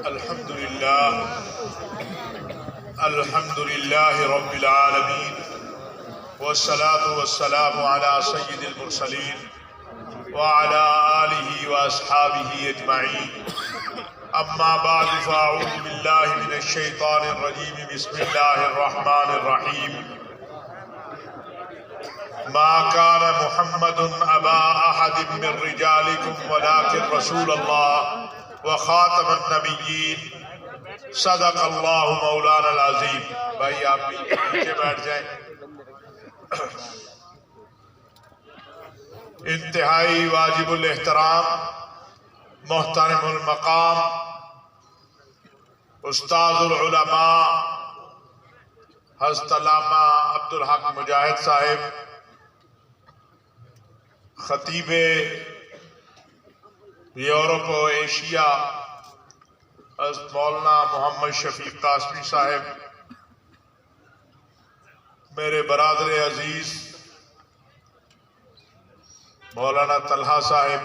الحمد لله رب العالمين والصلاة والسلام على سيد المرسلين وعلى آله وأصحابه أجمعين أما بعد فأعوذ بالله من الشيطان الرجيم بسم الله الرحمن الرحيم ما كان محمد أبا أحد من رجالكم ولكن رسول الله وخاتم النبيين صدق اللہ مولانا العظیم. بھائی آپ بھی نیچے بیٹھ جائیں. انتہائی واجب الاحترام محترم المقام استاذ العلماء حضرت علامہ عبدالحق مجاہد صاحب، خطیب یورپ و ایشیا حضرت مولانا محمد شفیق قاسمی صاحب، میرے برادر عزیز مولانا طلحہ صاحب،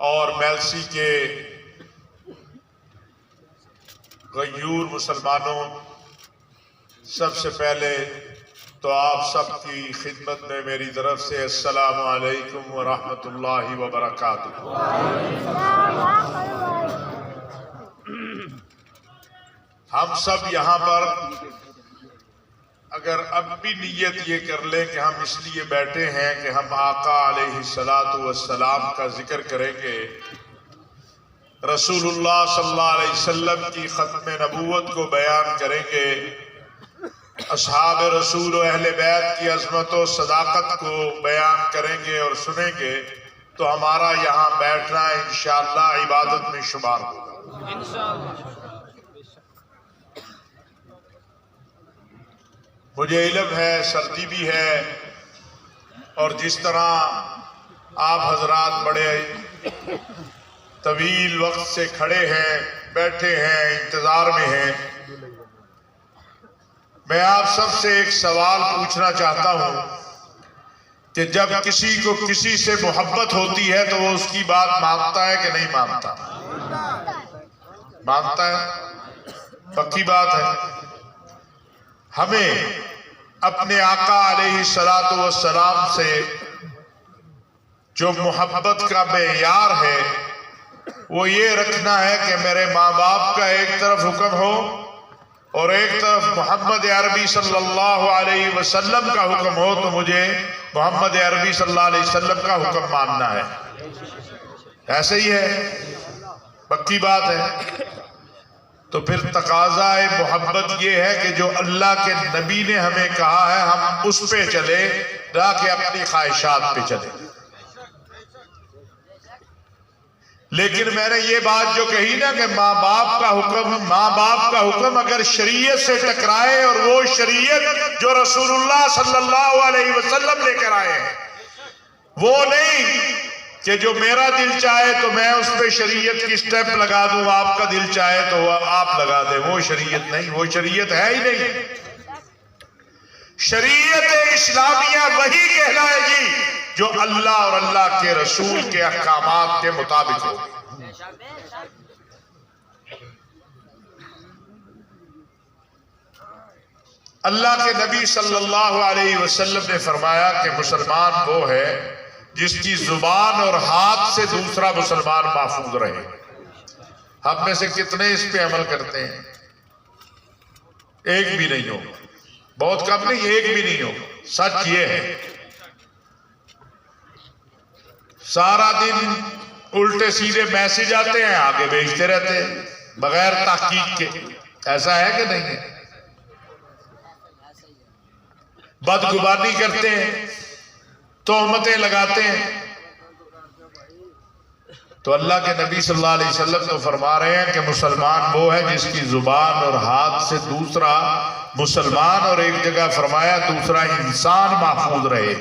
اور میلسی کے غیور مسلمانوں، سب سے پہلے تو آپ سب کی خدمت میں میری طرف سے السلام علیکم ورحمۃ اللہ وبرکاتہ. ہم سب یہاں پر اگر اب بھی نیت یہ کر لیں کہ ہم اس لیے بیٹھے ہیں کہ ہم آقا علیہ الصلاۃ والسلام کا ذکر کریں گے، رسول اللہ صلی اللہ علیہ وسلم کی ختم نبوت کو بیان کریں گے، اصحاب رسول و اہل بیت کی عظمت و صداقت کو بیان کریں گے اور سنیں گے، تو ہمارا یہاں بیٹھنا انشاءاللہ عبادت میں شمار ہوگا. مجھے علم ہے سردی بھی ہے، اور جس طرح آپ حضرات بڑے طویل وقت سے کھڑے ہیں، بیٹھے ہیں، انتظار میں ہیں، میں آپ سب سے ایک سوال پوچھنا چاہتا ہوں کہ جب کسی کو کسی سے محبت ہوتی ہے تو وہ اس کی بات مانتا ہے کہ نہیں مانتا؟ مانتا ہے، پکی بات ہے. ہمیں اپنے آقا علیہ الصلاۃ والسلام سے جو محبت کا معیار ہے وہ یہ رکھنا ہے کہ میرے ماں باپ کا ایک طرف حکم ہو اور ایک طرف محمد عربی صلی اللہ علیہ وسلم کا حکم ہو، تو مجھے محمد عربی صلی اللہ علیہ وسلم کا حکم ماننا ہے. ایسے ہی ہے، پکی بات ہے. تو پھر تقاضا محبت یہ ہے کہ جو اللہ کے نبی نے ہمیں کہا ہے ہم اس پہ چلے، نہ کہ اپنی خواہشات پہ چلے. لیکن میں نے یہ بات جو کہی نا کہ ماں باپ کا حکم اگر شریعت سے ٹکرائے، اور وہ شریعت جو رسول اللہ صلی اللہ علیہ وسلم لے کر آئے ہیں، وہ نہیں کہ جو میرا دل چاہے تو میں اس پہ شریعت کی سٹیپ لگا دوں، آپ کا دل چاہے تو وہ آپ لگا دیں، وہ شریعت نہیں، وہ شریعت ہے ہی نہیں. شریعت اسلامیہ وہی کہلائے گی جو اللہ اور اللہ کے رسول کے احکامات کے مطابق ہو. اللہ کے نبی صلی اللہ علیہ وسلم نے فرمایا کہ مسلمان وہ ہے جس کی زبان اور ہاتھ سے دوسرا مسلمان محفوظ رہے. ہم میں سے کتنے اس پہ عمل کرتے ہیں؟ ایک بھی نہیں ہو، بہت کم نہیں، ایک بھی نہیں ہو. سچ یہ ہے سارا دن الٹے سیدھے میسج آتے ہیں، آگے بھیجتے رہتے ہیں بغیر تحقیق کے. ایسا ہے کہ نہیں ہے؟ بدگمانی کرتے ہیں، تہمتیں لگاتے ہیں. تو اللہ کے نبی صلی اللہ علیہ وسلم تو فرما رہے ہیں کہ مسلمان وہ ہے جس کی زبان اور ہاتھ سے دوسرا مسلمان، اور ایک جگہ فرمایا دوسرا انسان محفوظ رہے.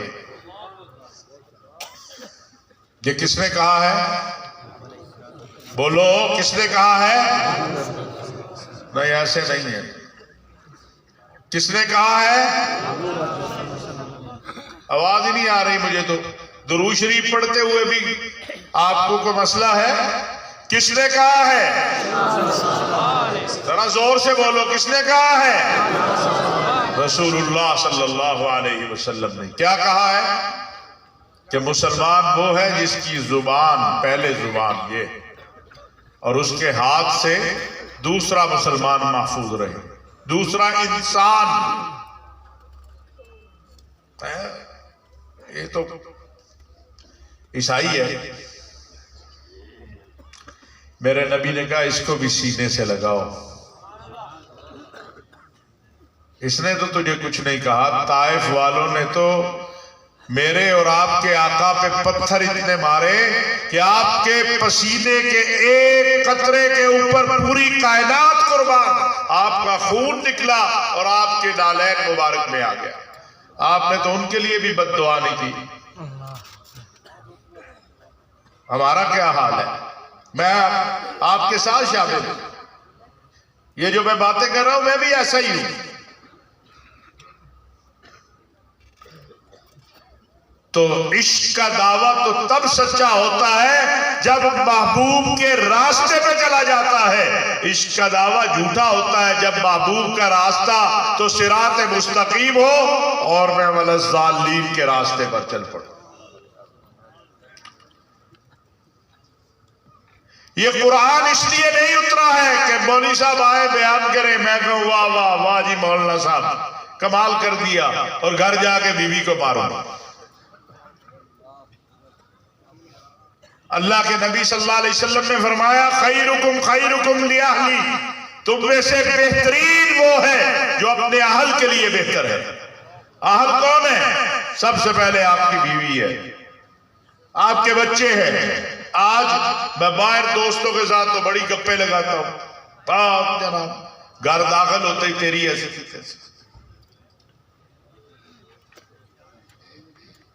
یہ کس نے کہا ہے؟ بولو، کس نے کہا ہے؟ نہیں، ایسے نہیں ہے. کس نے کہا ہے؟ آواز ہی نہیں آ رہی مجھے. تو درود شریف پڑھتے ہوئے بھی آپ کو کوئی مسئلہ ہے؟ کس نے کہا ہے؟ ذرا زور سے بولو، کس نے کہا ہے؟ رسول اللہ صلی اللہ علیہ وسلم نے کیا کہا ہے کہ مسلمان وہ ہے جس کی زبان، پہلے زبان یہ، اور اس کے ہاتھ سے دوسرا مسلمان محفوظ رہے، دوسرا انسان۔ یہ تو عیسائی ہے۔ میرے نبی نے کہا اس کو بھی سینے سے لگاؤ۔ اس نے تو تجھے کچھ نہیں کہا، طائف والوں نے تو میرے اور آپ کے آقا پہ پتھر اتنے مارے کہ آپ کے پسینے کے ایک قطرے کے اوپر پوری کائنات قربان، آپ کا خون نکلا اور آپ کے نالین مبارک میں آ گیا۔ آپ نے تو ان کے لیے بھی بد دعا نہیں کی۔ ہمارا کیا حال ہے؟ میں آپ کے ساتھ شامل ہوں، یہ جو میں باتیں کر رہا ہوں میں بھی ایسا ہی ہوں۔ تو عشق کا دعویٰ تو تب سچا ہوتا ہے جب محبوب کے راستے پہ چلا جاتا ہے، عشق کا دعویٰ جھوٹا ہوتا ہے جب محبوب کا راستہ تو صراط مستقیم ہو اور میں والضالین کے راستے پر چل پڑوں۔ یہ قرآن اس لیے نہیں اترا ہے کہ مولوی صاحب آئے بیان کریں، میں کہوں واہ واہ واہ جی مولانا صاحب کمال کر دیا، اور گھر جا کے بیوی کو ماروں۔ اللہ کے نبی صلی اللہ علیہ وسلم نے فرمایا خیرکم خیرکم لأہلی، تم میں سے بہترین وہ ہے جو اپنے اہل کے لیے بہتر ہے۔ اہل کون ہے؟ سب سے پہلے آپ کی بیوی ہے، آپ کے بچے ہیں۔ آج میں باہر دوستوں کے ساتھ تو بڑی گپے لگاتا ہوں، جناب گھر داخل ہوتے ہی تیری ایسی کیسی۔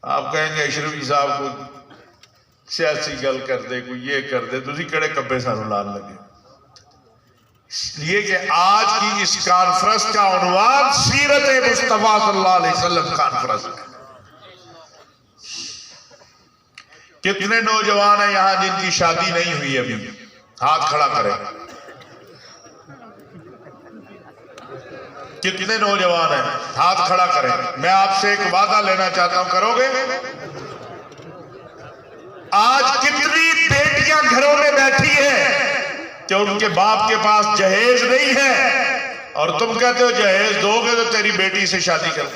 آپ کہیں گے اشرفی صاحب کو سیاسی گل کر دے، کوئی یہ کر دے، تسی کڑے کبے سانو لان لگے۔ اس لیے کہ آج کی اس کانفرنس کا عنوان سیرت مصطفیٰ صلی اللہ علیہ وسلم کانفرنس ہے۔ کتنے نوجوان ہیں یہاں جن کی شادی نہیں ہوئی ابھی؟ ہاتھ کھڑا کریں۔ کتنے نوجوان ہیں؟ ہاتھ کھڑا کریں۔ میں آپ سے ایک وعدہ لینا چاہتا ہوں، کرو گے؟ آج کتنی بیٹیاں گھروں میں بیٹھی ہیں کہ ان کے باپ کے پاس جہیز نہیں ہے، اور تم کہتے ہو جہیز دو گے تو تیری بیٹی سے شادی کر۔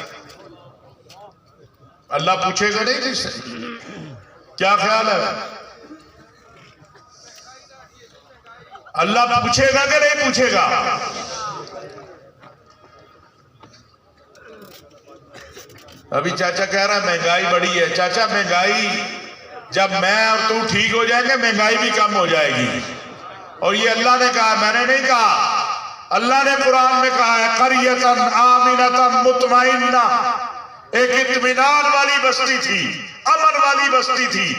اللہ پوچھے گا نہیں تجھ سے؟ کیا خیال ہے؟ اللہ پوچھے گا کہ نہیں پوچھے گا؟ ابھی چاچا کہہ رہا ہے مہنگائی بڑی ہے۔ چاچا مہنگائی جب میں اور تو ٹھیک ہو جائیں گے مہنگائی بھی کم ہو جائے گی، اور یہ اللہ نے کہا، میں نے نہیں کہا۔ اللہ نے قرآن میں کہا ہے قریۃ آمنۃ مطمئنہ، ایک اطمینان والی بستی تھی، امن والی بستی تھی۔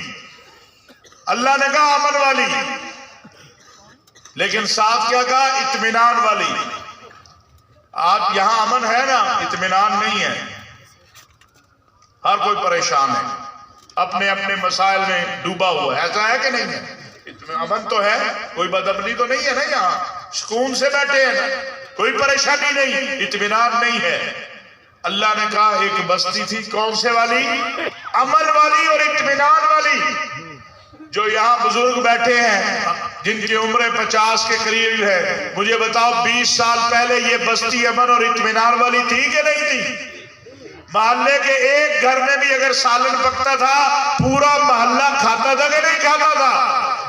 اللہ نے کہا امن والی، لیکن ساتھ کیا کہا؟ اطمینان والی۔ آپ یہاں امن ہے نا، اطمینان نہیں ہے، ہر کوئی پریشان ہے، اپنے اپنے مسائل میں ڈوبا ہوا ہے۔ ایسا ہے کہ نہیں ہے؟ امن تو ہے، کوئی بدامنی تو نہیں ہے نا، یہاں سکون سے بیٹھے ہیں نا، کوئی پریشانی نہیں، اطمینان نہیں ہے۔ اللہ نے کہا ایک بستی تھی، کون سے والی؟ امن والی اور اطمینان والی۔ جو یہاں بزرگ بیٹھے ہیں جن کی عمریں 50 کے قریب ہے، مجھے بتاؤ 20 سال پہلے یہ بستی امن اور اطمینان والی تھی کہ نہیں تھی؟ محلے کے ایک گھر میں بھی اگر سالن پکتا تھا پورا محلہ کھاتا تھا کہ نہیں کھاتا تھا؟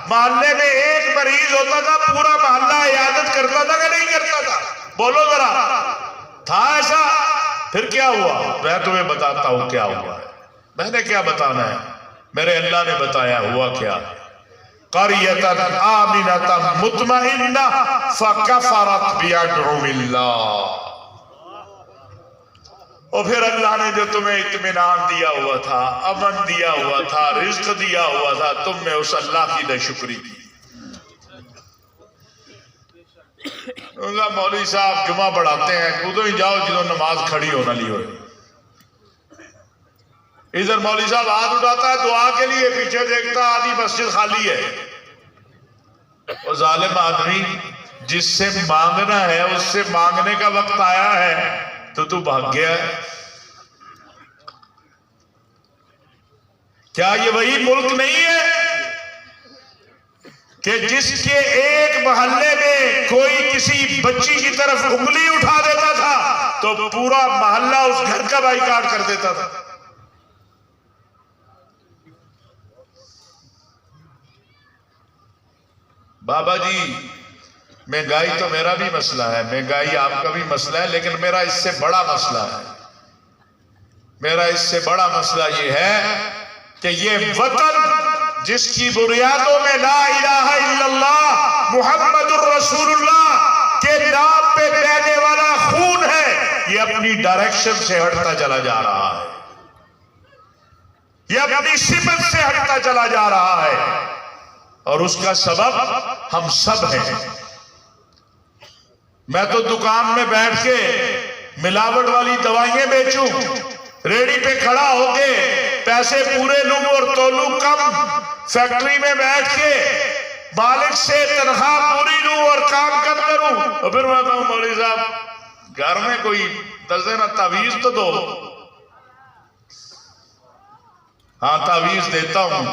محلے میں ایک مریض ہوتا تھا پورا محلہ عیادت کرتا تھا کہ نہیں کرتا تھا؟ بولو ذرا، تھا ایسا؟ پھر کیا ہوا؟ میں تمہیں بتاتا ہوں کیا ہوا ہے۔ میں نے کیا بتانا ہے؟ میرے اللہ نے بتایا ہوا کیا۔ قریۃ آمنۃ مطمئنہ فکفرت بانعم اللہ۔ اور پھر اللہ نے جو تمہیں اطمینان دیا ہوا تھا، امن دیا ہوا تھا، رزق دیا ہوا تھا، تم نے اس اللہ کی ناشکری کی۔ مولوی صاحب جمعہ پڑھاتے ہیں، ادھر ہی جاؤ جدو نماز کھڑی ہونا لی ہوئے۔ ادھر مولوی صاحب ہاتھ اٹھاتا ہے دعا کے لیے، پیچھے دیکھتا آدھی مسجد خالی ہے۔ وہ ظالم آدمی جس سے مانگنا ہے اس سے مانگنے کا وقت آیا ہے تو بھاگ گیا ہے۔ کیا یہ وہی ملک نہیں ہے کہ جس کے ایک محلے میں کوئی کسی بچی کی طرف انگلی اٹھا دیتا تھا تو پورا محلہ اس گھر کا بائیکاٹ کر دیتا تھا؟ بابا جی مہنگائی تو میرا بھی مسئلہ ہے، مہنگائی آپ کا بھی مسئلہ ہے، لیکن میرا اس سے بڑا مسئلہ ہے، میرا اس سے بڑا مسئلہ یہ ہے کہ یہ وطن جس کی بنیادوں میں لا الہ الا اللہ محمد الرسول اللہ کے نام پہ بہنے والا خون ہے، یہ اپنی ڈائریکشن سے ہٹتا چلا جا رہا ہے، یہ اپنی سمت سے ہٹتا چلا جا رہا ہے، اور اس کا سبب ہم سب ہیں۔ میں تو دکان میں بیٹھ کے ملاوٹ والی دوائیں بیچوں، ریڑی پہ کھڑا ہو کے پیسے پورے لوں اور تولوں کم، فیکٹری میں بیٹھ کے مالک سے تنخواہ پوری لوں اور کام کم کروں، اور پھر میں کہوں مولوی صاحب گھر میں کوئی دزنا تعویذ تو دو۔ ہاں تعویذ دیتا ہوں،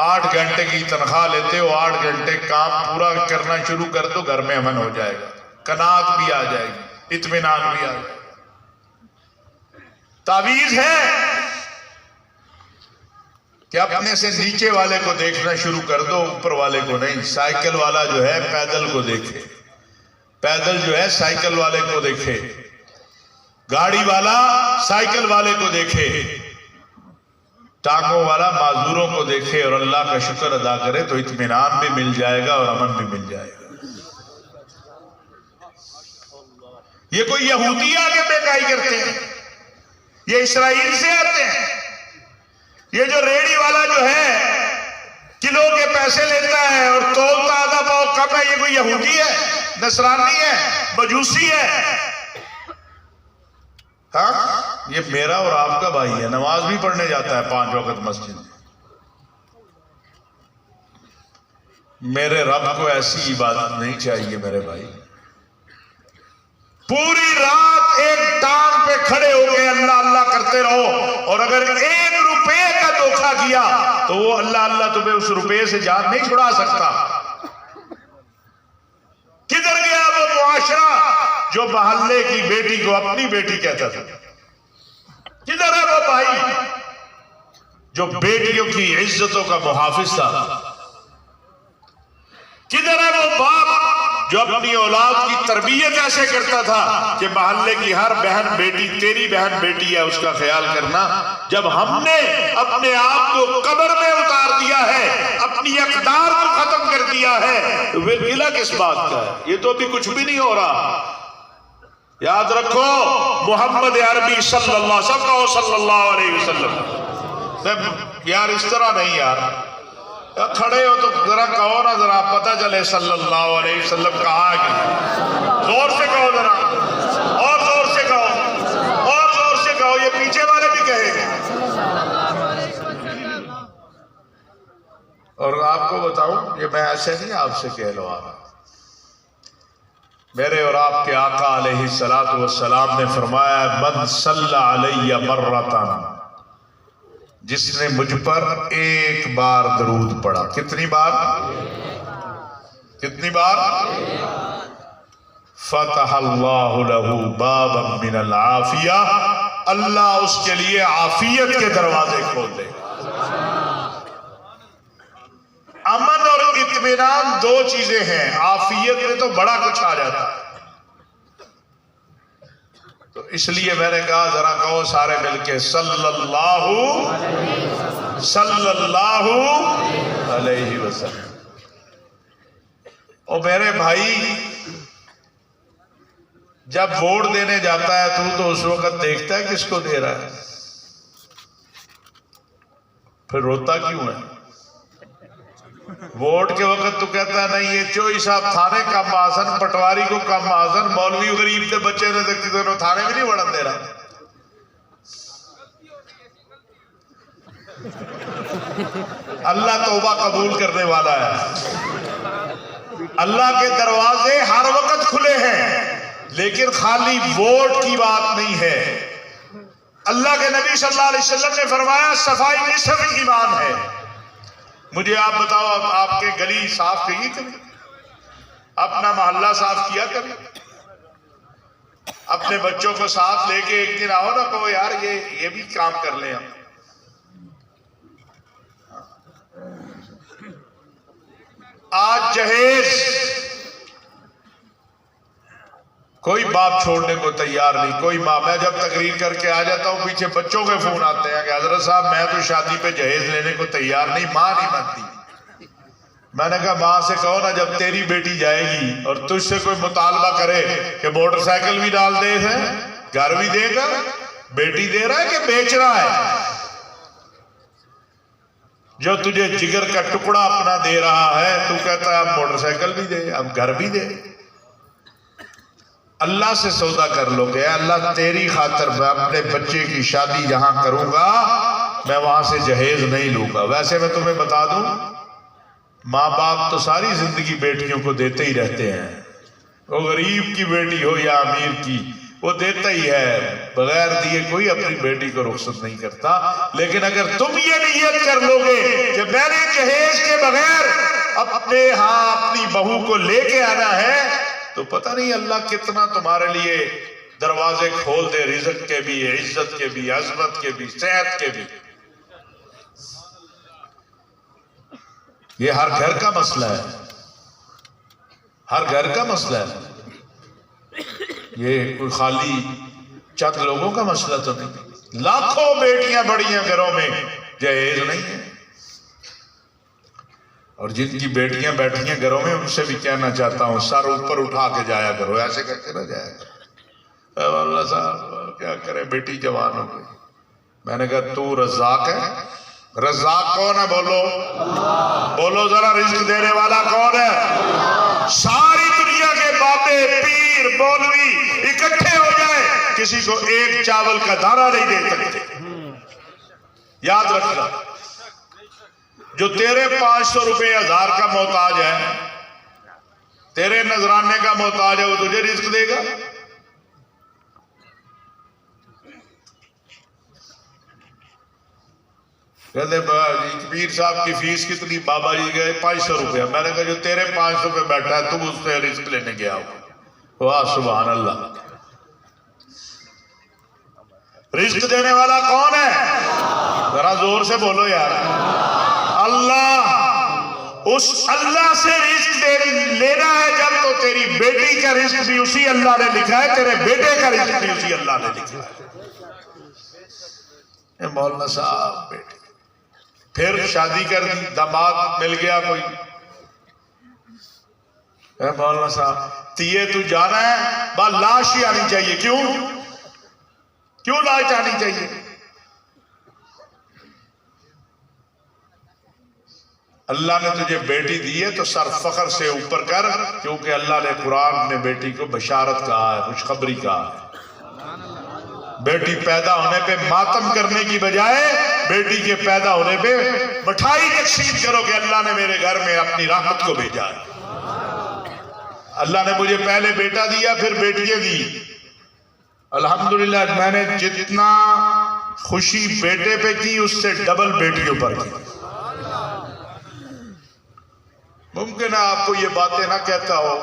8 گھنٹے کی تنخواہ لیتے ہو، 8 گھنٹے کام پورا کرنا شروع کر دو، گھر میں امن ہو جائے گا، قناعت بھی آ جائے گی، اطمینان بھی آ جائے گا۔ تعویذ ہے کہ اپنے سے نیچے والے کو دیکھنا شروع کر دو، اوپر والے کو نہیں۔ سائیکل والا جو ہے پیدل کو دیکھے، پیدل جو ہے سائیکل والے کو دیکھے، گاڑی والا سائیکل والے کو دیکھے، ٹانگوں والا معذوروں کو دیکھے اور اللہ کا شکر ادا کرے تو اطمینان بھی مل جائے گا اور امن بھی مل جائے گا۔ یہ کوئی یہودی آگے مہنگائی کرتے ہیں، یہ اسرائیل سے آتے ہیں۔ یہ جو ریڑی والا جو ہے کلو کے پیسے لیتا ہے اور تولتا آدھا پاؤ کم ہے، یہ کوئی یہودی ہے، نصرانی ہے، مجوسی ہے؟ ہاں یہ میرا اور آپ کا بھائی ہے، نماز بھی پڑھنے جاتا ہے 5 وقت مسجد میں۔ میرے رب کو ایسی عبادت نہیں چاہیے میرے بھائی۔ پوری رات ایک ٹانگ پہ کھڑے ہو کے اللہ اللہ کرتے رہو، اور اگر 1 روپے کا دھوکہ کیا تو وہ اللہ اللہ تمہیں اس روپے سے جان نہیں چھڑا سکتا۔ کدھر گیا وہ معاشرہ جو محلے کی بیٹی کو اپنی بیٹی کہتا تھا؟ کدھر ہے وہ بھائی جو بیٹیوں کی عزتوں کا محافظ تھا؟ کدھر ہے وہ باپ جو اپنی اولاد کی تربیت ایسے کرتا تھا کہ محلے کی ہر بہن بیٹی تیری بہن بیٹی ہے، اس کا خیال کرنا؟ جب ہم نے اپنے آپ کو قبر میں اتار دیا ہے، اپنی اقدار کو ختم کر دیا ہے، تو پھر گلہ کس بات کا ہے؟ یہ تو ابھی کچھ بھی نہیں ہو رہا۔ یاد رکھو محمد عربی صلی اللہ صلی اللہ علیہ وسلم، یار اس طرح نہیں یار، کھڑے ہو تو ذرا کہو نا، ذرا پتہ چلے صلی اللہ علیہ وسلم کہا کہ زور سے کہو، ذرا اور زور سے کہو، اور زور سے کہو، یہ پیچھے والے بھی کہے گے۔ اور آپ کو بتاؤں، یہ میں ایسے نہیں آپ سے کہہ لو، میرے اور آپ کے آقا علیہ السلام نے فرمایا من صلی علی مرتان، جس نے مجھ پر 1 بار درود پڑھا۔ کتنی بار؟ کتنی بار؟ فتح اللہ لہ بابا من العافیہ، اللہ اس کے لیے عافیت کے دروازے کھول دے گا۔ امن اور اطمینان 2 چیزیں ہیں، عافیت میں تو بڑا کچھ آ جاتا ہے۔ تو اس لیے میں نے کہا ذرا کہو سارے مل کے صلی اللہ علیہ وسلم۔ اور میرے بھائی جب ووٹ دینے جاتا ہے تو اس وقت دیکھتا ہے کس کو دے رہا ہے، پھر روتا کیوں ہے؟ ووٹ کے وقت تو کہتا ہے نہیں یہ چوئی صاحب تھانے کم آسن، پٹواری کو کم آسن، مولوی غریب کے بچے نے دیکھتے دونوں تھانے میں نہیں وڑن دے رہا۔ اللہ توبہ قبول کرنے والا ہے۔ اللہ کے دروازے ہر وقت کھلے ہیں، لیکن خالی ووٹ کی بات نہیں ہے۔ اللہ کے نبی صلی اللہ علیہ وسلم نے فرمایا صفائی نصف ایمان ہے۔ مجھے آپ بتاؤ، آپ کے گلی صاف کی کبھی؟ اپنا محلہ صاف کیا کبھی؟ اپنے بچوں کو ساتھ لے کے ایک دن آؤ نا، کہو یار یہ بھی کام کر لیں ہم۔ آج جہیز کوئی باپ چھوڑنے کو تیار نہیں، کوئی ماں۔ میں جب تقریر کر کے آ جاتا ہوں، پیچھے بچوں کے فون آتے ہیں کہ حضرت صاحب میں تو شادی پہ جہیز لینے کو تیار نہیں، ماں نہیں مانتی۔ میں نے کہا ماں سے کہو نا، جب تیری بیٹی جائے گی اور تجھ سے کوئی مطالبہ کرے کہ موٹر سائیکل بھی ڈال دے ہے، گھر بھی دے گا، بیٹی دے رہا ہے کہ بیچ رہا ہے؟ جو تجھے جگر کا ٹکڑا اپنا دے رہا ہے، تو کہتا ہے اب موٹر سائیکل بھی دے، اب گھر بھی دے۔ اللہ سے سودا کر لو کہ اللہ تیری خاطر میں اپنے بچے کی شادی جہاں کروں گا، میں وہاں سے جہیز نہیں لوں گا۔ ویسے میں تمہیں بتا دوں، ماں باپ تو ساری زندگی بیٹیوں کو دیتے ہی رہتے ہیں، وہ غریب کی بیٹی ہو یا امیر کی، وہ دیتا ہی ہے، بغیر دیے کوئی اپنی بیٹی کو رخصت نہیں کرتا۔ لیکن اگر تم یہ نیت کر لو گے کہ میں نے جہیز کے بغیر اپنے اپنی بہو کو لے کے آنا ہے، تو پتہ نہیں اللہ کتنا تمہارے لیے دروازے کھول دے، رزق کے بھی، عزت کے بھی، عظمت کے بھی، صحت کے بھی۔ یہ ہر گھر کا مسئلہ ہے، ہر گھر کا مسئلہ ہے، یہ کوئی خالی چند لوگوں کا مسئلہ تو نہیں۔ لاکھوں بیٹیاں بڑی ہیں گھروں میں، جہیز نہیں ہے۔ اور جن کی بیٹیاں بیٹھی ہیں گھروں میں، ان سے بھی کہنا چاہتا ہوں، سر اوپر اٹھا کے جایا کرو، ایسے کر کے نہ جایا کرو۔ اللہ صاحب کیا کرے، بیٹی جوان ہو گئی۔ میں نے کہا تو رزاق ہے؟ رزاق کون ہے؟ بولو بولو ذرا، رزق دینے والا کون ہے؟ ساری دنیا کے بابے، پیر، مولوی اکٹھے ہو جائے، کسی کو ایک چاول کا دانہ نہیں دے سکتے۔ یاد رکھنا، جو تیرے 500 روپے 1000 کا محتاج ہے، تیرے نذرانے کا محتاج ہے، وہ تجھے رزق دے گا؟ کہتے پیر صاحب کی فیس کتنی؟ بابا جی گئے 500 روپے۔ میں نے کہا جو تیرے 500 پہ بیٹھا ہے، تم اس سے رزق لینے گیا ہو۔ واہ سبحان اللہ، رزق دینے والا کون ہے؟ ذرا زور سے بولو یار، اللہ۔ اس اللہ سے رزق لینا ہے جب، تو تیری بیٹی کا رزق بھی اسی اللہ نے لکھا ہے، تیرے بیٹے کا رزق بھی اسی اللہ نے لکھا ہے۔ مولانا صاحب بیٹی، پھر شادی کر دی، داماد مل گیا کوئی، مولانا صاحب تیے تو جانا ہے، بس لاش ہی آنی چاہیے۔ کیوں لاش آنی چاہیے؟ اللہ نے تجھے بیٹی دی ہے تو سر فخر سے اوپر کر، کیونکہ اللہ نے قرآن میں بیٹی کو بشارت کہا ہے، خوشخبری کہا ہے۔ بیٹی پیدا ہونے پہ ماتم کرنے کی بجائے بیٹی کے پیدا ہونے پہ مٹھائی تقسیم کرو کہ اللہ نے میرے گھر میں اپنی رحمت کو بھیجا ہے۔ اللہ نے مجھے پہلے بیٹا دیا، پھر بیٹیاں دی۔ الحمدللہ میں نے جتنا خوشی بیٹے پہ کی، اس سے ڈبل بیٹیوں پر کی۔ ممکن ہے آپ کو یہ باتیں نہ کہتا ہو،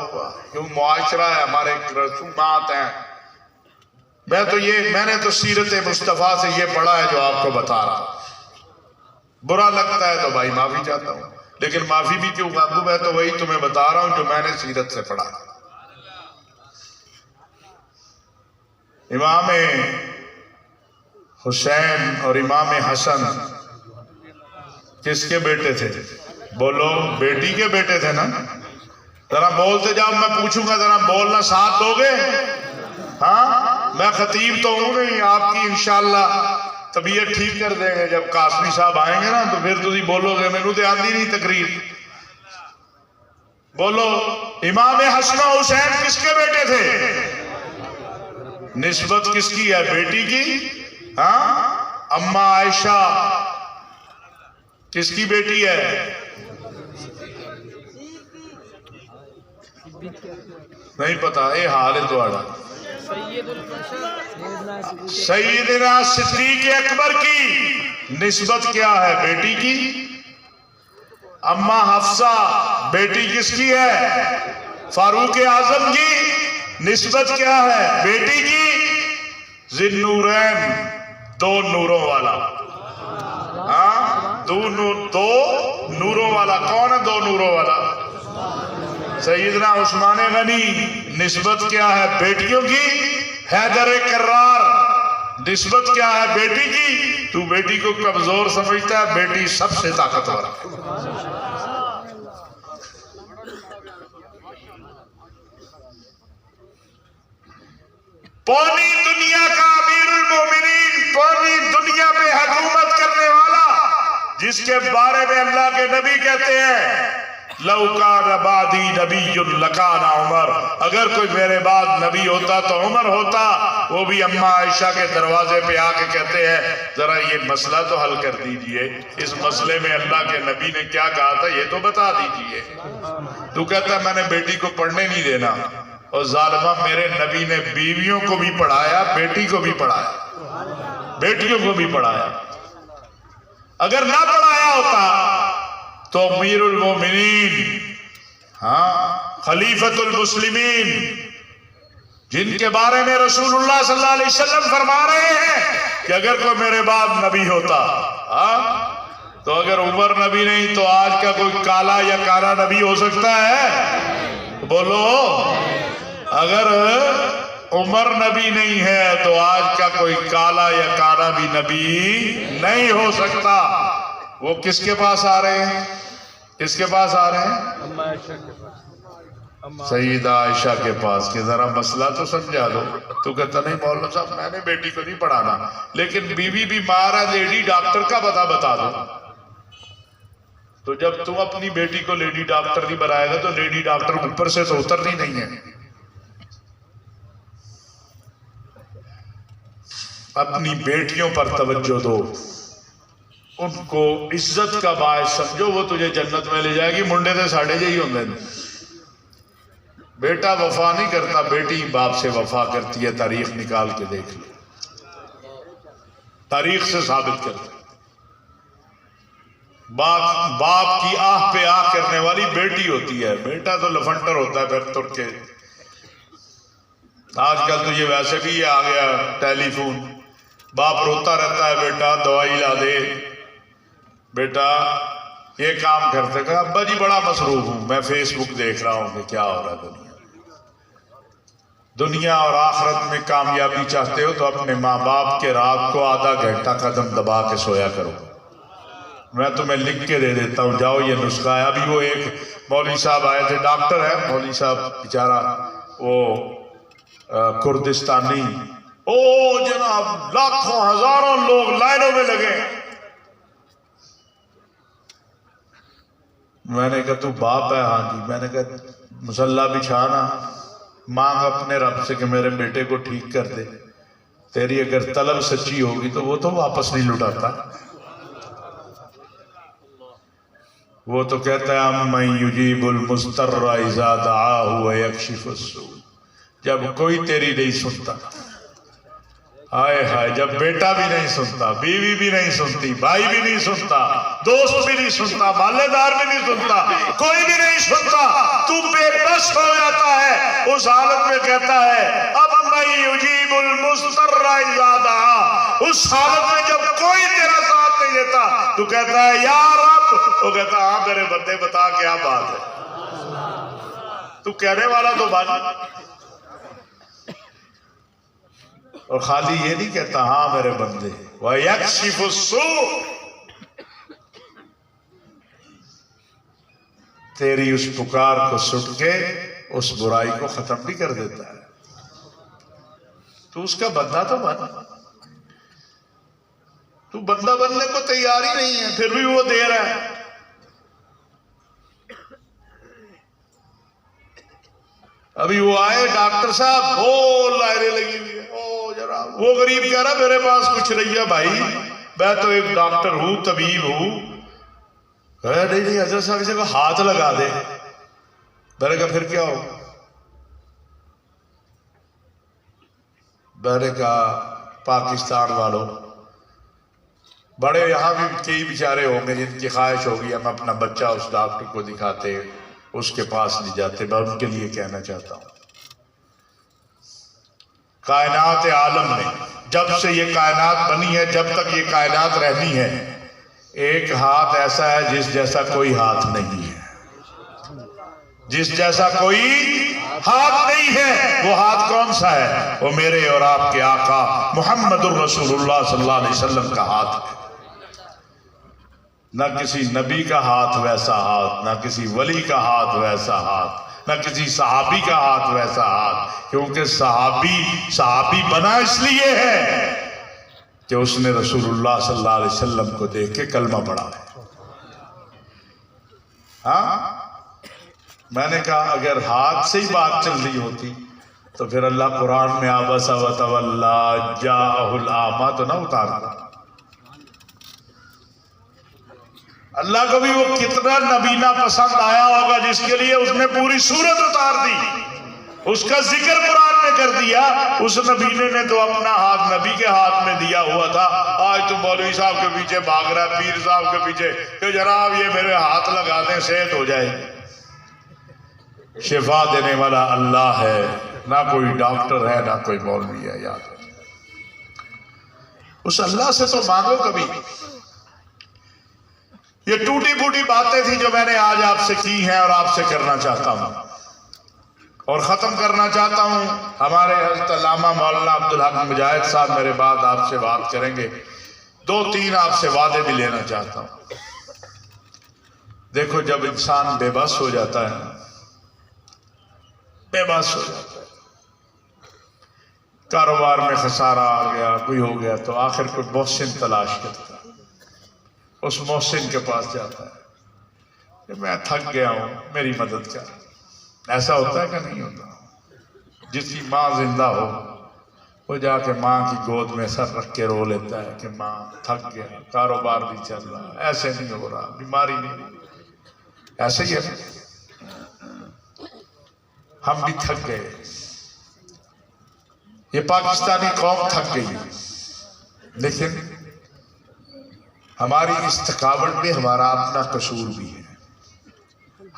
کیوں معاشرہ ہے، ہمارے رسومات ہیں۔ میں نے تو سیرت مصطفیٰ سے یہ پڑھا ہے جو آپ کو بتا رہا۔ برا لگتا ہے تو بھائی معافی چاہتا ہوں، لیکن معافی بھی کیوں مانگوں، میں تو وہی تمہیں بتا رہا ہوں جو میں نے سیرت سے پڑھا۔ امام حسین اور امام حسن کس کے بیٹے تھے؟ بولو، بیٹی کے بیٹے تھے نا؟ ذرا بولتے جاؤ، میں پوچھوں گا ذرا بولنا، ساتھ دو گے؟ ہاں، میں خطیب تو ہوں نہیں، آپ کی انشاءاللہ طبیعت ٹھیک کر دیں گے جب قاسمی صاحب آئیں گے نا، تو پھر تسی بولو گے میں نے تو آندی نہیں تقریر۔ بولو، امام حسن و حسین کس کے بیٹے تھے؟ نسبت کس کی ہے؟ بیٹی کی۔ ہاں، اما عائشہ کس کی بیٹی ہے؟ نہیں پتا یہ حال ہے تھوڑا سیدنا صدیق اکبر کی نسبت کیا ہے بیٹی کی؟ اما حفصہ بیٹی کس کی ہے؟ فاروق اعظم کی نسبت کیا ہے بیٹی کی؟ ذی النورین دو نوروں والا. ہاں دو نوروں والا. کون ہے دو نوروں والا؟ سیدنا عثمان غنی. نسبت کیا ہے بیٹیوں کی؟ حیدر کرار. نسبت کیا ہے بیٹی کی؟ تو بیٹی کو کمزور سمجھتا ہے، بیٹی سب سے طاقتور ہے. پوری دنیا کا امیر المومنین، پوری دنیا پہ حکومت کرنے والا، جس کے بارے میں اللہ کے نبی کہتے ہیں لَوْ كَانَ بَعْدِي نَبِيٌّ لَكَانَ عُمَرٌ، اگر کوئی میرے بعد نبی ہوتا تو عمر ہوتا. وہ بھی اما عائشہ کے دروازے پہ آ کے کہتے ہیں ذرا یہ مسئلہ تو حل کر دیجئے، اس مسئلے میں اللہ کے نبی نے کیا کہا تھا یہ تو بتا دیجئے. تو کہتا ہے میں نے بیٹی کو پڑھنے نہیں دینا. اور ظالمہ میرے نبی نے بیویوں کو بھی پڑھایا، بیٹی کو بھی پڑھایا، بیٹیوں کو بھی پڑھایا. اگر نہ پڑھایا ہوتا تو امیر المومنین، ہاں خلیفۃ المسلمین، جن کے بارے میں رسول اللہ صلی اللہ علیہ وسلم فرما رہے ہیں کہ اگر کوئی میرے بعد نبی ہوتا، ہاں تو اگر عمر نبی نہیں تو آج کا کوئی کالا یا کالا نبی ہو سکتا ہے؟ بولو. اگر عمر نبی نہیں ہے تو آج کا کوئی کالا یا کالا بھی نبی نہیں ہو سکتا. وہ کس کے پاس آ رہے ہیں؟ کس کے پاس آ رہے ہیں؟ سیدہ عائشہ کے پاس. کہ ذرا مسئلہ تو سمجھا دو. تو کہتا نہیں مولانا صاحب میں نے بیٹی کو نہیں پڑھانا، لیکن بیوی بیمار ہے، لیڈی ڈاکٹر کا بتا دو. تو جب تم اپنی بیٹی کو لیڈی ڈاکٹر نہیں بنائے گا تو لیڈی ڈاکٹر اوپر سے تو اترنی نہیں ہے. اپنی بیٹیوں پر توجہ دو، ان کو عزت کا باعث سمجھو، وہ تجھے جنت میں لے جائے گی. منڈے دے ساڑھے جہی ہوندے ہیں. بیٹا وفا نہیں کرتا، بیٹی باپ سے وفا کرتی ہے. تاریخ نکال کے دیکھ لو، تاریخ سے ثابت کرتا ہے. باپ کی آہ پہ آہ کرنے والی بیٹی ہوتی ہے. بیٹا تو لفنٹر ہوتا ہے پھر تر کے. آج کل تو یہ ویسے بھی آ گیا ٹیلی فون. باپ روتا رہتا ہے بیٹا دوائی لا دے، بیٹا یہ کام کرتے کہ ابا جی بڑا مصروف ہوں، میں فیس بک دیکھ رہا ہوں کہ کیا ہو رہا ہے دنیا اور آخرت میں کامیابی چاہتے ہو تو اپنے ماں باپ کے رات کو آدھا گھنٹہ قدم دبا کے سویا کرو. میں تمہیں لکھ کے دے دیتا ہوں، جاؤ یہ نسخہ ہے. ابھی وہ ایک مولوی صاحب آئے تھے، ڈاکٹر ہے مولوی صاحب بیچارہ، وہ کردستانی. او جناب لاکھوں ہزاروں لوگ لائنوں میں لگے. میں نے کہا تو باپ ہے؟ ہاں جی. میں نے کہا مصلی بچھانا، مانگ اپنے رب سے کہ میرے بیٹے کو ٹھیک کر دے. تیری اگر طلب سچی ہوگی تو وہ تو واپس نہیں لٹاتا. وہ تو کہتا ہے امن یجیب المضطر اذا دعاہ ویکشف السوء. جب کوئی تیری نہیں سنتا، ہائے ہائے، جب بیٹا بھی نہیں سنتا، بیوی بھی نہیں سنتی، بھائی بھی نہیں سنتا، دوست بھی نہیں سنتا، محلے دار بھی نہیں سنتا، کوئی بھی نہیں سنتا، تو بے بس ہو جاتا ہے. اس حالت میں کہتا ہے اب میں یجیب المضطر اذا دعا. اس حالت میں جب کوئی تیرا ساتھ نہیں دیتا تو کہتا ہے یا رب. وہ کہتا ہاں میرے بندے بتا کیا بات ہے. تو کہنے والا تو بات، اور خالی یہ نہیں کہتا ہاں میرے بندے. وَيَكْشِفُ السُّوءَ، تیری اس پکار کو سن کے اس برائی کو ختم بھی کر دیتا ہے. تو اس کا بندہ تو بن. تو بندہ بننے کو تیار ہی نہیں ہے، پھر بھی وہ دے رہا ہے. ابھی وہ آئے ڈاکٹر صاحب، وہ لائریں لگی ہوئی ہیں. وہ غریب کہہ رہا میرے پاس کچھ نہیں ہے بھائی، میں تو ایک ڈاکٹر ہوں، طبیب ہوں. نہیں حضرت صاحب کسی کو ہاتھ لگا دے. میں نے کہا پھر کیا ہو؟ میں نے کہا پاکستان والوں، بڑے یہاں بھی کئی بیچارے ہوں گے جن کی خواہش ہوگی ہم اپنا بچہ اس ڈاکٹر کو دکھاتے، اس کے پاس لے جاتے. میں ان کے لیے کہنا چاہتا ہوں، کائنات عالم میں جب سے یہ کائنات بنی ہے، جب تک یہ کائنات رہنی ہے، ایک ہاتھ ایسا ہے جس جیسا کوئی ہاتھ نہیں ہے. جس جیسا کوئی ہاتھ نہیں ہے. وہ ہاتھ کون سا ہے؟ وہ میرے اور آپ کے آقا محمد الرسول اللہ صلی اللہ علیہ وسلم کا ہاتھ ہے. نہ کسی نبی کا ہاتھ ویسا ہاتھ، نہ کسی ولی کا ہاتھ ویسا ہاتھ، نہ کسی صحابی کا ہاتھ ویسا ہاتھ. کیونکہ صحابی بنا اس لیے ہے کہ اس نے رسول اللہ صلی اللہ علیہ وسلم کو دیکھ کے کلمہ پڑھا ہے. ہاں، میں نے کہا اگر ہاتھ سے ہی بات چل رہی ہوتی تو پھر اللہ قرآن میں عبس وتولی جاءہ الاعمی تو نہ اتارتا. اللہ کو بھی وہ کتنا نبینا پسند آیا ہوگا جس کے لیے اس نے پوری سورت اتار دی، اس کا ذکر قرآن میں کر دیا. اس نبینے نے تو اپنا ہاتھ نبی کے ہاتھ میں دیا ہوا تھا. آج تو مولوی صاحب کے پیچھے بھاگ رہا ہے، پیر صاحب کے پیچھے کہ جناب یہ میرے ہاتھ لگا دیں صحت ہو جائے. شفا دینے والا اللہ ہے، نہ کوئی ڈاکٹر ہے، نہ کوئی مولوی ہے. یاد رکھیں، اس اللہ سے تو مانگو کبھی. یہ ٹوٹی پھوٹی باتیں تھیں جو میں نے آج آپ سے کی ہیں اور آپ سے کرنا چاہتا ہوں اور ختم کرنا چاہتا ہوں. ہمارے حضرت علامہ مولانا عبدالحق مجاہد صاحب میرے بعد آپ سے بات کریں گے. 2-3 آپ سے وعدے بھی لینا چاہتا ہوں. دیکھو، جب انسان بے بس ہو جاتا ہے، بے بس ہو جاتا ہے، کاروبار میں خسارہ آ گیا، کوئی ہو گیا، تو آخر کوئی محسن تلاش کرتا ہے. اس محسن کے پاس جاتا ہے کہ میں تھک گیا ہوں، میری مدد کر. ایسا ہوتا ہے کہ نہیں ہوتا؟ جس کی ماں زندہ ہو وہ جا کے ماں کی گود میں سر رکھ کے رو لیتا ہے کہ ماں تھک گیا، کاروبار نہیں چل رہا، ایسے نہیں ہو رہا، بیماری نہیں. ایسے ہی ہے، ہم بھی تھک گئے. یہ پاکستانی قوم تھک گئی، لیکن ہماری اس تھکاوٹ میں ہمارا اپنا قصور بھی ہے.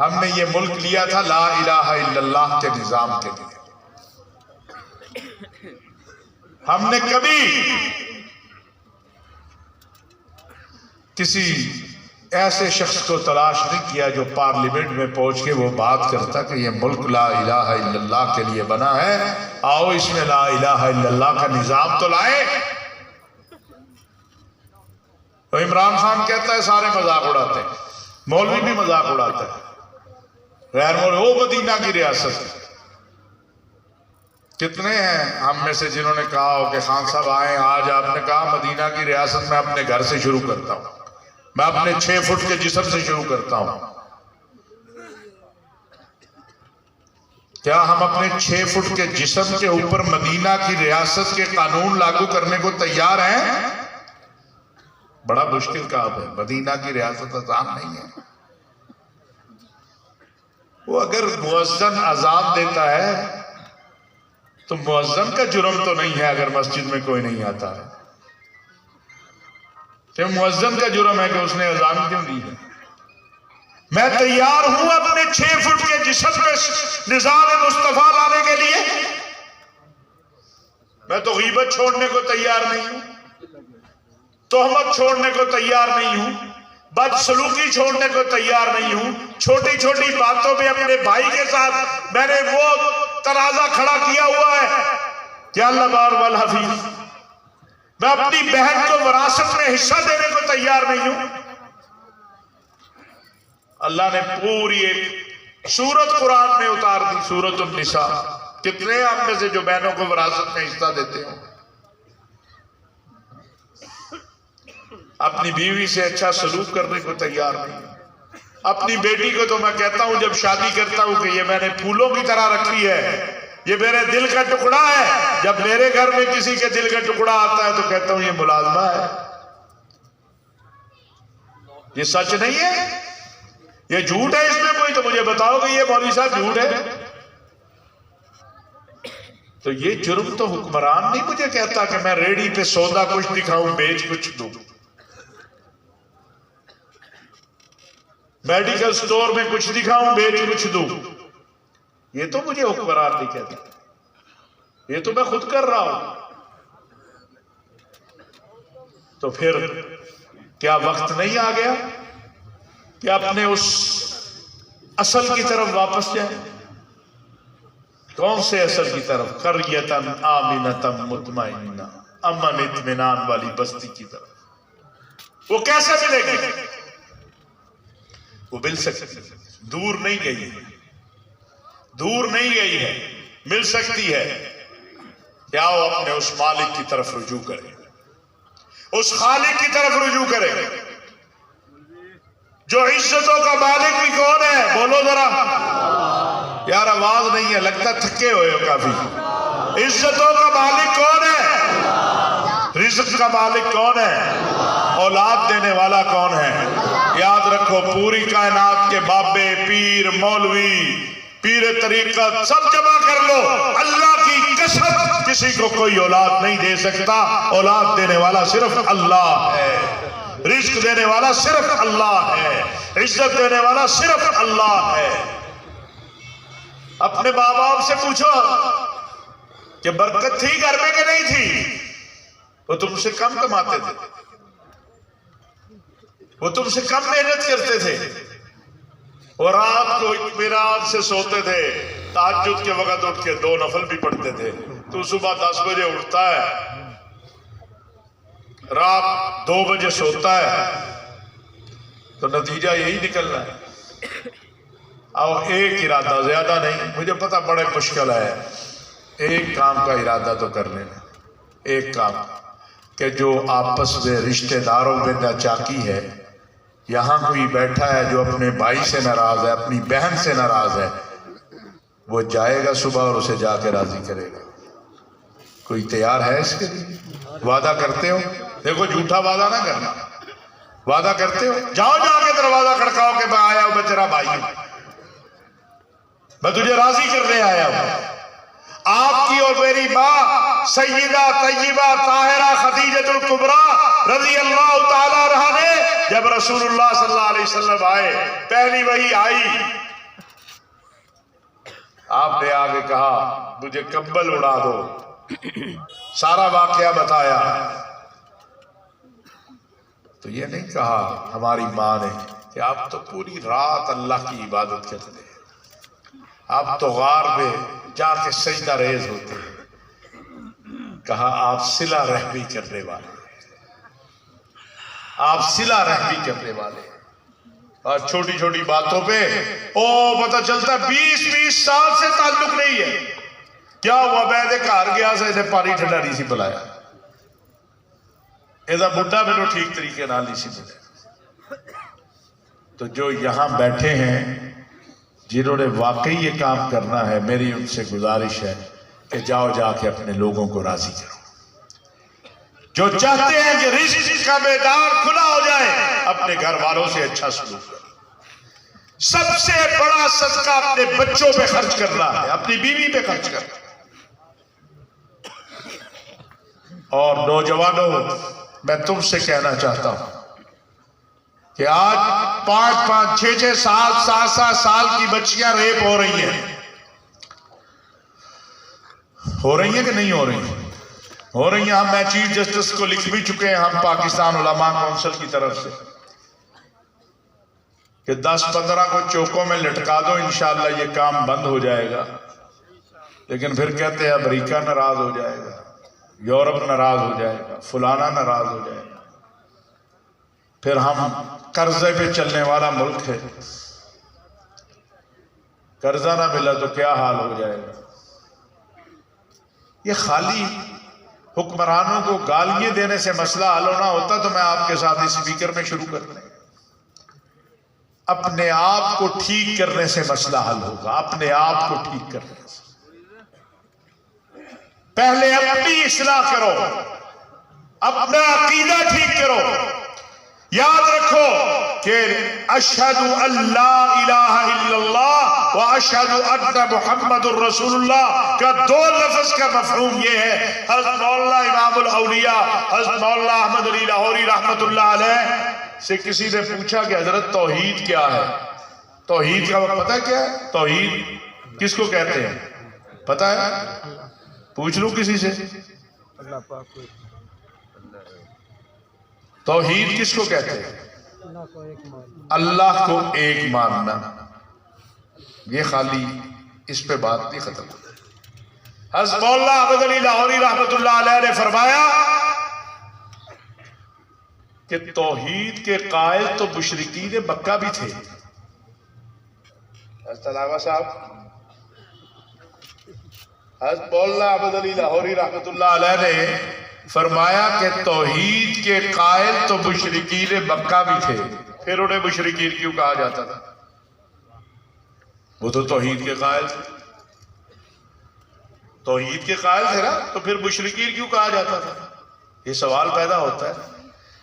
ہم نے یہ ملک لیا تھا لا الہ الا اللہ کے نظام کے لیے. ہم نے کبھی کسی ایسے شخص کو تلاش نہیں کیا جو پارلیمنٹ میں پہنچ کے وہ بات کرتا کہ یہ ملک لا الہ الا اللہ کے لیے بنا ہے، آؤ اس میں لا الہ الا اللہ کا نظام تو لائیں. تو عمران خان کہتا ہے سارے مذاق اڑاتے ہیں، مولوی بھی مذاق اڑاتا ہے، غیر مولوی. وہ مدینہ کی ریاست. کتنے ہیں ہم میں سے جنہوں نے کہا ہو کہ خان صاحب آئیں، آج آپ نے کہا مدینہ کی ریاست میں اپنے گھر سے شروع کرتا ہوں، میں اپنے 6 فٹ کے جسم سے شروع کرتا ہوں. کیا ہم اپنے 6 فٹ کے جسم کے اوپر مدینہ کی ریاست کے قانون لاگو کرنے کو تیار ہیں؟ بڑا مشکل کام ہے. مدینہ کی ریاست آسان نہیں ہے. وہ اگر مؤذن اذان دیتا ہے تو مؤذن کا جرم تو نہیں ہے اگر مسجد میں کوئی نہیں آتا ہے، کہ مؤذن کا جرم ہے کہ اس نے اذان کیوں دی ہے. میں تیار ہوں اپنے 6 فٹ کے جسم میں نظام مصطفیٰ لانے کے لیے. میں تو غیبت چھوڑنے کو تیار نہیں ہوں، تہمت چھوڑنے کو تیار نہیں ہوں، بدسلوکی چھوڑنے کو تیار نہیں ہوں. چھوٹی چھوٹی باتوں میں اپنے بھائی کے ساتھ میں نے وہ ترازہ کھڑا کیا ہوا ہے کہ اللہ بار والحفیظ. میں اپنی بہن کو وراثت میں حصہ دینے کو تیار نہیں ہوں. اللہ نے پوری ایک سورت قرآن میں اتار دی، سورت النساء. کتنے آپ میں سے جو بہنوں کو وراثت میں حصہ دیتے ہوں؟ اپنی بیوی سے اچھا سلوک کرنے کو تیار نہیں. اپنی بیٹی کو تو میں کہتا ہوں جب شادی کرتا ہوں کہ یہ میں نے پھولوں کی طرح رکھی ہے، یہ میرے دل کا ٹکڑا ہے. جب میرے گھر میں کسی کے دل کا ٹکڑا آتا ہے تو کہتا ہوں یہ ملازمہ ہے. یہ سچ نہیں ہے، یہ جھوٹ ہے اس میں کوئی تو مجھے بتاؤ کہ یہ مولوی صاحب جھوٹ ہے. تو یہ جرم تو حکمران نہیں مجھے کہتا کہ میں ریڑھی پہ سودا کچھ دکھاؤں بیچ کچھ دوں، میڈیکل سٹور میں کچھ دکھاؤں بیچ کچھ دوں، یہ تو مجھے حکمران نہیں کہتا، یہ تو میں خود کر رہا ہوں۔ تو پھر کیا وقت نہیں آ گیا کہ اپنے اس اصل کی طرف واپس جائیں؟ کون سے اصل کی طرف؟ قریۃ آمنۃ مطمئنہ، امن اطمینان والی بستی کی طرف۔ وہ کیسے ملے گی؟ وہ مل سکتی، دور نہیں گئی ہے، دور نہیں گئی ہے، مل سکتی ہے۔ کیا وہ اپنے اس مالک کی طرف رجوع کرے، اس خالق کی طرف رجوع کرے جو عزتوں کا مالک بھی کون ہے؟ بولو ذرا یار، آواز نہیں ہے، لگتا تھکے ہوئے ہو کافی۔ عزتوں کا مالک کون ہے؟ رزق کا مالک کون ہے؟ اولاد دینے والا کون ہے؟ یاد رکھو، پوری کائنات کے بابے، پیر، مولوی، پیر طریقت سب جمع کر لو، اللہ کی قسم کسی کو کوئی اولاد نہیں دے سکتا۔ اولاد دینے والا صرف اللہ ہے، رزق دینے والا صرف اللہ ہے، عزت دینے والا صرف اللہ ہے۔ اپنے ماں باپ سے پوچھو کہ برکت تھی گھر میں کہ نہیں تھی؟ وہ تم سے کم کماتے تھے، وہ تم سے کم محنت کرتے تھے، اور رات کو اطمینان سے سوتے تھے، تہجد کے وقت اٹھ کے 2 نفل بھی پڑھتے تھے۔ تو صبح 10 بجے اٹھتا ہے، رات 2 بجے سوتا ہے، تو نتیجہ یہی نکلنا ہے۔ اور ایک ارادہ، زیادہ نہیں، مجھے پتہ بڑے مشکل ہے، ایک کام کا ارادہ تو کر لینا، ایک کام کہ جو آپس میں رشتہ داروں میں ناچاکی ہے، یہاں کوئی بیٹھا ہے جو اپنے بھائی سے ناراض ہے، اپنی بہن سے ناراض ہے، وہ جائے گا صبح اور اسے جا کے راضی کرے گا۔ کوئی تیار ہے اس کے لیے؟ وعدہ کرتے ہو؟ دیکھو جھوٹا وعدہ نہ کرنا، وعدہ کرتے ہو؟ جاؤ جا کے دروازہ کھڑکاؤ کہ میں آیا ہوں، میں تیرا بھائی ہوں، میں تجھے راضی کرنے آیا ہوں۔ آپ کی اور میری ماں سیدہ طیبہ طاہرہ خدیجۃ الکبریٰ رضی اللہ تعالیٰ عنہا نے جب رسول اللہ صلی اللہ علیہ وسلم آئے، پہلی وحی آئی، آپ نے آگے کہا مجھے کمبل اڑا دو، سارا واقعہ بتایا۔ تو یہ نہیں کہا ہماری ماں نے کہ آپ تو پوری رات اللہ کی عبادت کرتے ہیں، آپ تو غار میں جا کے سجدہ ریز ہوتے ہیں۔ کہا آپ صلہ رحمی کرنے والے، آپ صلہ رحمی کرنے والے، اور چھوٹی چھوٹی باتوں پہ پتہ چلتا 20 سال سے تعلق نہیں ہے۔ کیا ہوا؟ میں گھر گیا سے اسے پانی ٹھنڈا نہیں سی پلایا، ایسا بڈھا میرے ٹھیک طریقے نہ نہیں سی پلایا۔ تو جو یہاں بیٹھے ہیں جنہوں نے واقعی یہ کام کرنا ہے، میری ان سے گزارش ہے کہ جاؤ جا کے اپنے لوگوں کو راضی کرو۔ جو چاہتے ہیں کہ رزق کا میدان کھلا ہو جائے، اپنے گھر والوں سے اچھا سلوک کرو۔ سب سے بڑا صدقہ اپنے بچوں پہ خرچ کرنا ہے، اپنی بیوی پہ خرچ کرنا۔ اور نوجوانوں، میں تم سے کہنا چاہتا ہوں کہ آج 5-5, 6-6 سال 7-7 سال کی بچیاں ریپ ہو رہی ہیں، ہو رہی ہیں کہ نہیں ہو رہی ہیں؟ ہو رہی ہیں۔ ہم میں چیف جسٹس کو لکھ بھی چکے ہیں، ہم پاکستان علماء کونسل کی طرف سے، کہ 10-15 کو چوکوں میں لٹکا دو، انشاءاللہ یہ کام بند ہو جائے گا۔ لیکن پھر کہتے ہیں امریکہ ناراض ہو جائے گا، یورپ ناراض ہو جائے گا، فلانا ناراض ہو جائے گا۔ پھر ہم قرضے پہ چلنے والا ملک ہے، قرضہ نہ ملا تو کیا حال ہو جائے گا۔ یہ خالی حکمرانوں کو گالیاں دینے سے مسئلہ حل ہونا ہوتا تو میں آپ کے ساتھ اس اسپیکر میں شروع کر دیں۔ اپنے آپ کو ٹھیک کرنے سے مسئلہ حل ہوگا، اپنے آپ کو ٹھیک کرنے سے۔ پہلے اپنی اصلاح کرو، اپنا عقیدہ ٹھیک کرو، یاد رکھو کہ اشہدو اللہ الہ الا اللہ و اشہدو ان محمد الرسول اللہ کا دو لفظ کا مفہوم یہ ہے۔ حضرت مولانا امام الاولیاء حضرت مولانا احمد علی لاہوری رحمت اللہ علیہ سے کسی نے پوچھا کہ حضرت توحید کیا ہے؟ توحید کا پتہ کیا ہے؟ توحید کس کو کہتے ہیں پتہ ہے؟ پوچھ لوں کسی سے، توحید کس کو کہتے ہیں؟ اللہ کو ایک ماننا۔ یہ خالی اس پہ بات نہیں ختم۔ حضرت مولانا احمد علی لاہوری رحمت اللہ علیہ نے فرمایا کہ توحید کے قائل تو مشرکین مکہ بھی تھے۔ حضرت علامہ صاحب، حضرت مولانا احمد علی لاہوری رحمت اللہ علیہ نے فرمایا کہ توحید کے قائل تو مشرکین مکہ بھی تھے، پھر انہیں مشرکین کیوں کہا جاتا تھا؟ وہ تو توحید کے قائل تھے، توحید کے قائل تھے نا، تو پھر مشرکین کیوں کہا جاتا تھا؟ یہ سوال پیدا ہوتا ہے۔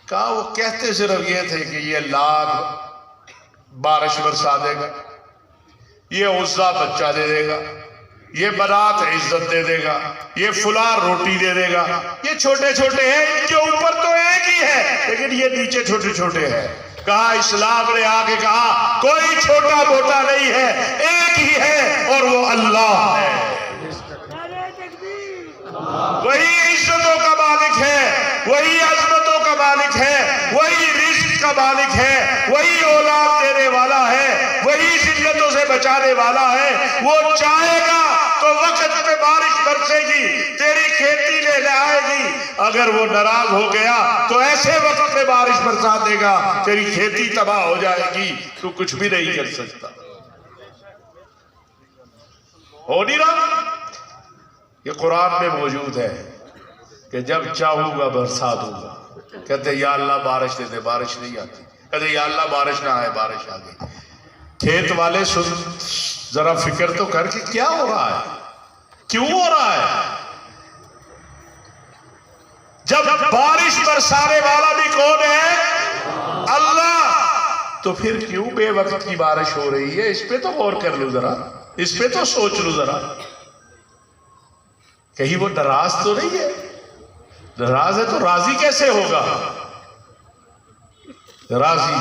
کہا وہ کہتے صرف یہ تھے کہ یہ لات بارش برسا دے گا، یہ عزا بچہ دے دے گا، یہ منات عزت دے دے گا، یہ فلاں روٹی دے دے گا، یہ چھوٹے چھوٹے ہیں، ان کے اوپر تو ایک ہی ہے لیکن یہ نیچے چھوٹے چھوٹے ہیں۔ کہا اسلام نے آگے کہا کوئی چھوٹا موٹا نہیں ہے، ایک ہی ہے اور وہ اللہ ہے۔ وہی عزتوں کا مالک ہے، وہی عظمتوں کا مالک ہے، وہی رزق کا مالک ہے، وہی اولاد دینے والا ہے، وہی ذلتوں سے بچانے والا ہے۔ وہ چاہے گا تو وقت پہ بارش برسے گی، تیری کھیتی لے آئے گی۔ اگر وہ ناراض ہو گیا تو ایسے وقت پہ بارش برسا دے گا تیری کھیتی تباہ ہو جائے گی، تو کچھ بھی نہیں کر سکتا۔ ہو نہیں رہا؟ یہ قرآن میں موجود ہے کہ جب چاہوں گا برسا دوں گا۔ کہتے یا اللہ بارش دے دے، بارش نہیں آتی۔ کہتے یا اللہ بارش نہ آئے، بارش آ گئی۔ کھیت والے سن ذرا فکر تو کر کے کیا ہو رہا ہے، کیوں ہو رہا ہے؟ جب بارش برسانے والا بھی کون ہے؟ اللہ، تو پھر کیوں بے وقت کی بارش ہو رہی ہے؟ اس پہ تو غور کر لو ذرا، اس پہ تو سوچ لو ذرا۔ کہیں وہ ناراض تو نہیں ہے؟ ناراض ہے تو راضی کیسے ہوگا؟ راضی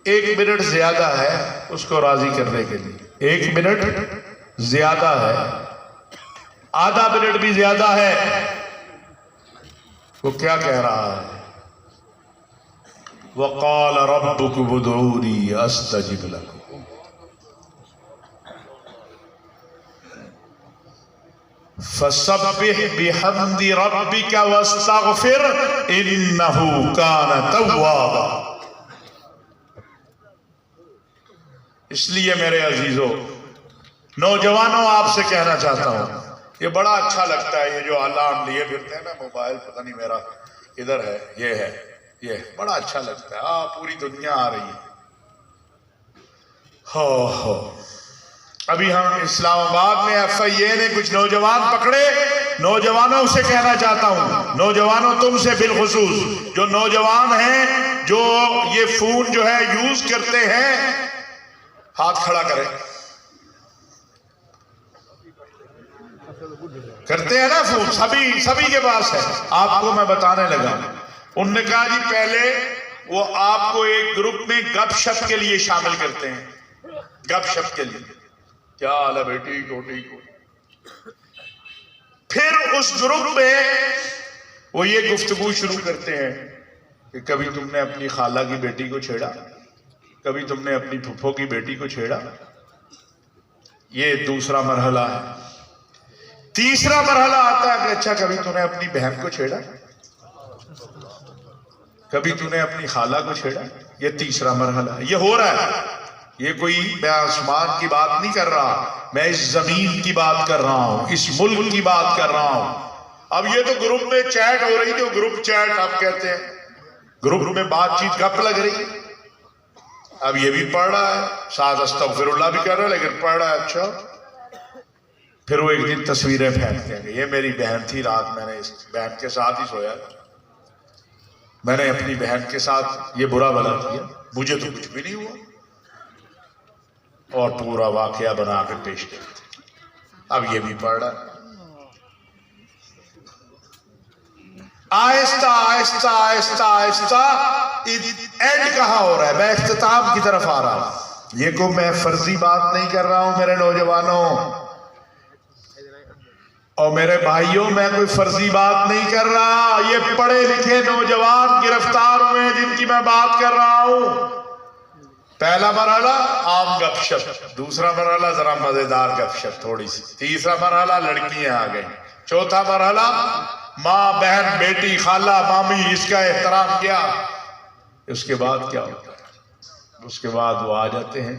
ایک منٹ زیادہ ہے اس کو راضی کرنے کے لیے، ایک منٹ زیادہ ہے، آدھا منٹ بھی زیادہ ہے۔ وہ کیا کہہ رہا ہے؟ وَقَالَ رَبُّكُمُ ادْعُونِي أَسْتَجِبْ لَكُمْ۔ فَسَبِّحْ بِحَمْدِ رَبِّكَ وَاسْتَغْفِرْ إِنَّهُ كَانَ تَوَّابًا۔ اس لیے میرے عزیزو، نوجوانوں آپ سے کہنا چاہتا ہوں، یہ بڑا اچھا لگتا ہے یہ جو الارم لیے پھرتے ہیں نا، موبائل پتہ نہیں میرا ادھر ہے، یہ ہے، یہ بڑا اچھا لگتا ہے۔ پوری دنیا آ رہی ہے۔ ہو ابھی ہم اسلام آباد میں FIA نے کچھ نوجوان پکڑے۔ نوجوانوں سے کہنا چاہتا ہوں، نوجوانوں تم سے بالخصوص جو نوجوان ہیں، جو یہ فون جو ہے یوز کرتے ہیں، ہاتھ کھڑا کریں۔ کرتے ہیں نا فون، سبھی کے پاس ہے۔ آپ کو میں بتانے لگا، انہوں نے کہا جی پہلے وہ آپ کو ایک گروپ میں گپ شپ کے لیے شامل کرتے ہیں، گپ شپ کے لیے، کیا حال ہے بیٹی ٹوٹی کو۔ پھر اس گروپ میں وہ یہ گفتگو شروع کرتے ہیں کہ کبھی تم نے اپنی خالہ کی بیٹی کو چھیڑا، کبھی تم نے اپنی پھپھو کی بیٹی کو چھیڑا۔ یہ دوسرا مرحلہ ہے۔ تیسرا مرحلہ آتا ہے کہ اچھا کبھی تم نے اپنی بہن کو چھیڑا، کبھی تم نے اپنی خالہ کو چھیڑا۔ یہ تیسرا مرحلہ ہے۔ یہ ہو رہا ہے، یہ کوئی میں آسمان کی بات نہیں کر رہا، میں اس زمین کی بات کر رہا ہوں، اس ملک کی بات کر رہا ہوں۔ اب یہ تو گروپ میں چیٹ ہو رہی تھی، گروپ چیٹ آپ کہتے ہیں، گروپ میں بات چیت گپ لگ رہی۔ اب یہ بھی پڑھ رہا ہے، ساتھ استغفر اللہ بھی کر رہا ہے، لیکن پڑھ رہا ہے۔ اچھا پھر وہ ایک دن تصویریں پھینکتے ہیں کہ یہ میری بہن تھی، رات میں نے اس بہن کے ساتھ ہی سویا، میں نے اپنی بہن کے ساتھ یہ برا بھلا کیا، مجھے تو کچھ بھی نہیں ہوا، اور پورا واقعہ بنا کے پیش کرتے۔ اب یہ بھی پڑھ رہا ہے، آہستہ آہستہ آہستہ آہستہ اینڈ کہاں ہو رہا ہے؟ میں اختتام کی طرف آ رہا ہوں۔ یہ کو میں فرضی بات نہیں کر رہا ہوں میرے نوجوانوں اور میرے بھائیوں، میں کوئی فرضی بات نہیں کر رہا، یہ پڑھے لکھے نوجوان گرفتار ہوئے ہیں جن کی میں بات کر رہا ہوں۔ پہلا مرحلہ عام گپ شپ، دوسرا مرحلہ ذرا مزیدار گپ شپ تھوڑی سی، تیسرا مرحلہ لڑکیاں آ گئی، چوتھا مرحلہ ماں بہن بیٹی خالہ مامی اس کا احترام کیا۔ اس کے بعد کیا ہوتا ہے؟ اس کے بعد وہ آ جاتے ہیں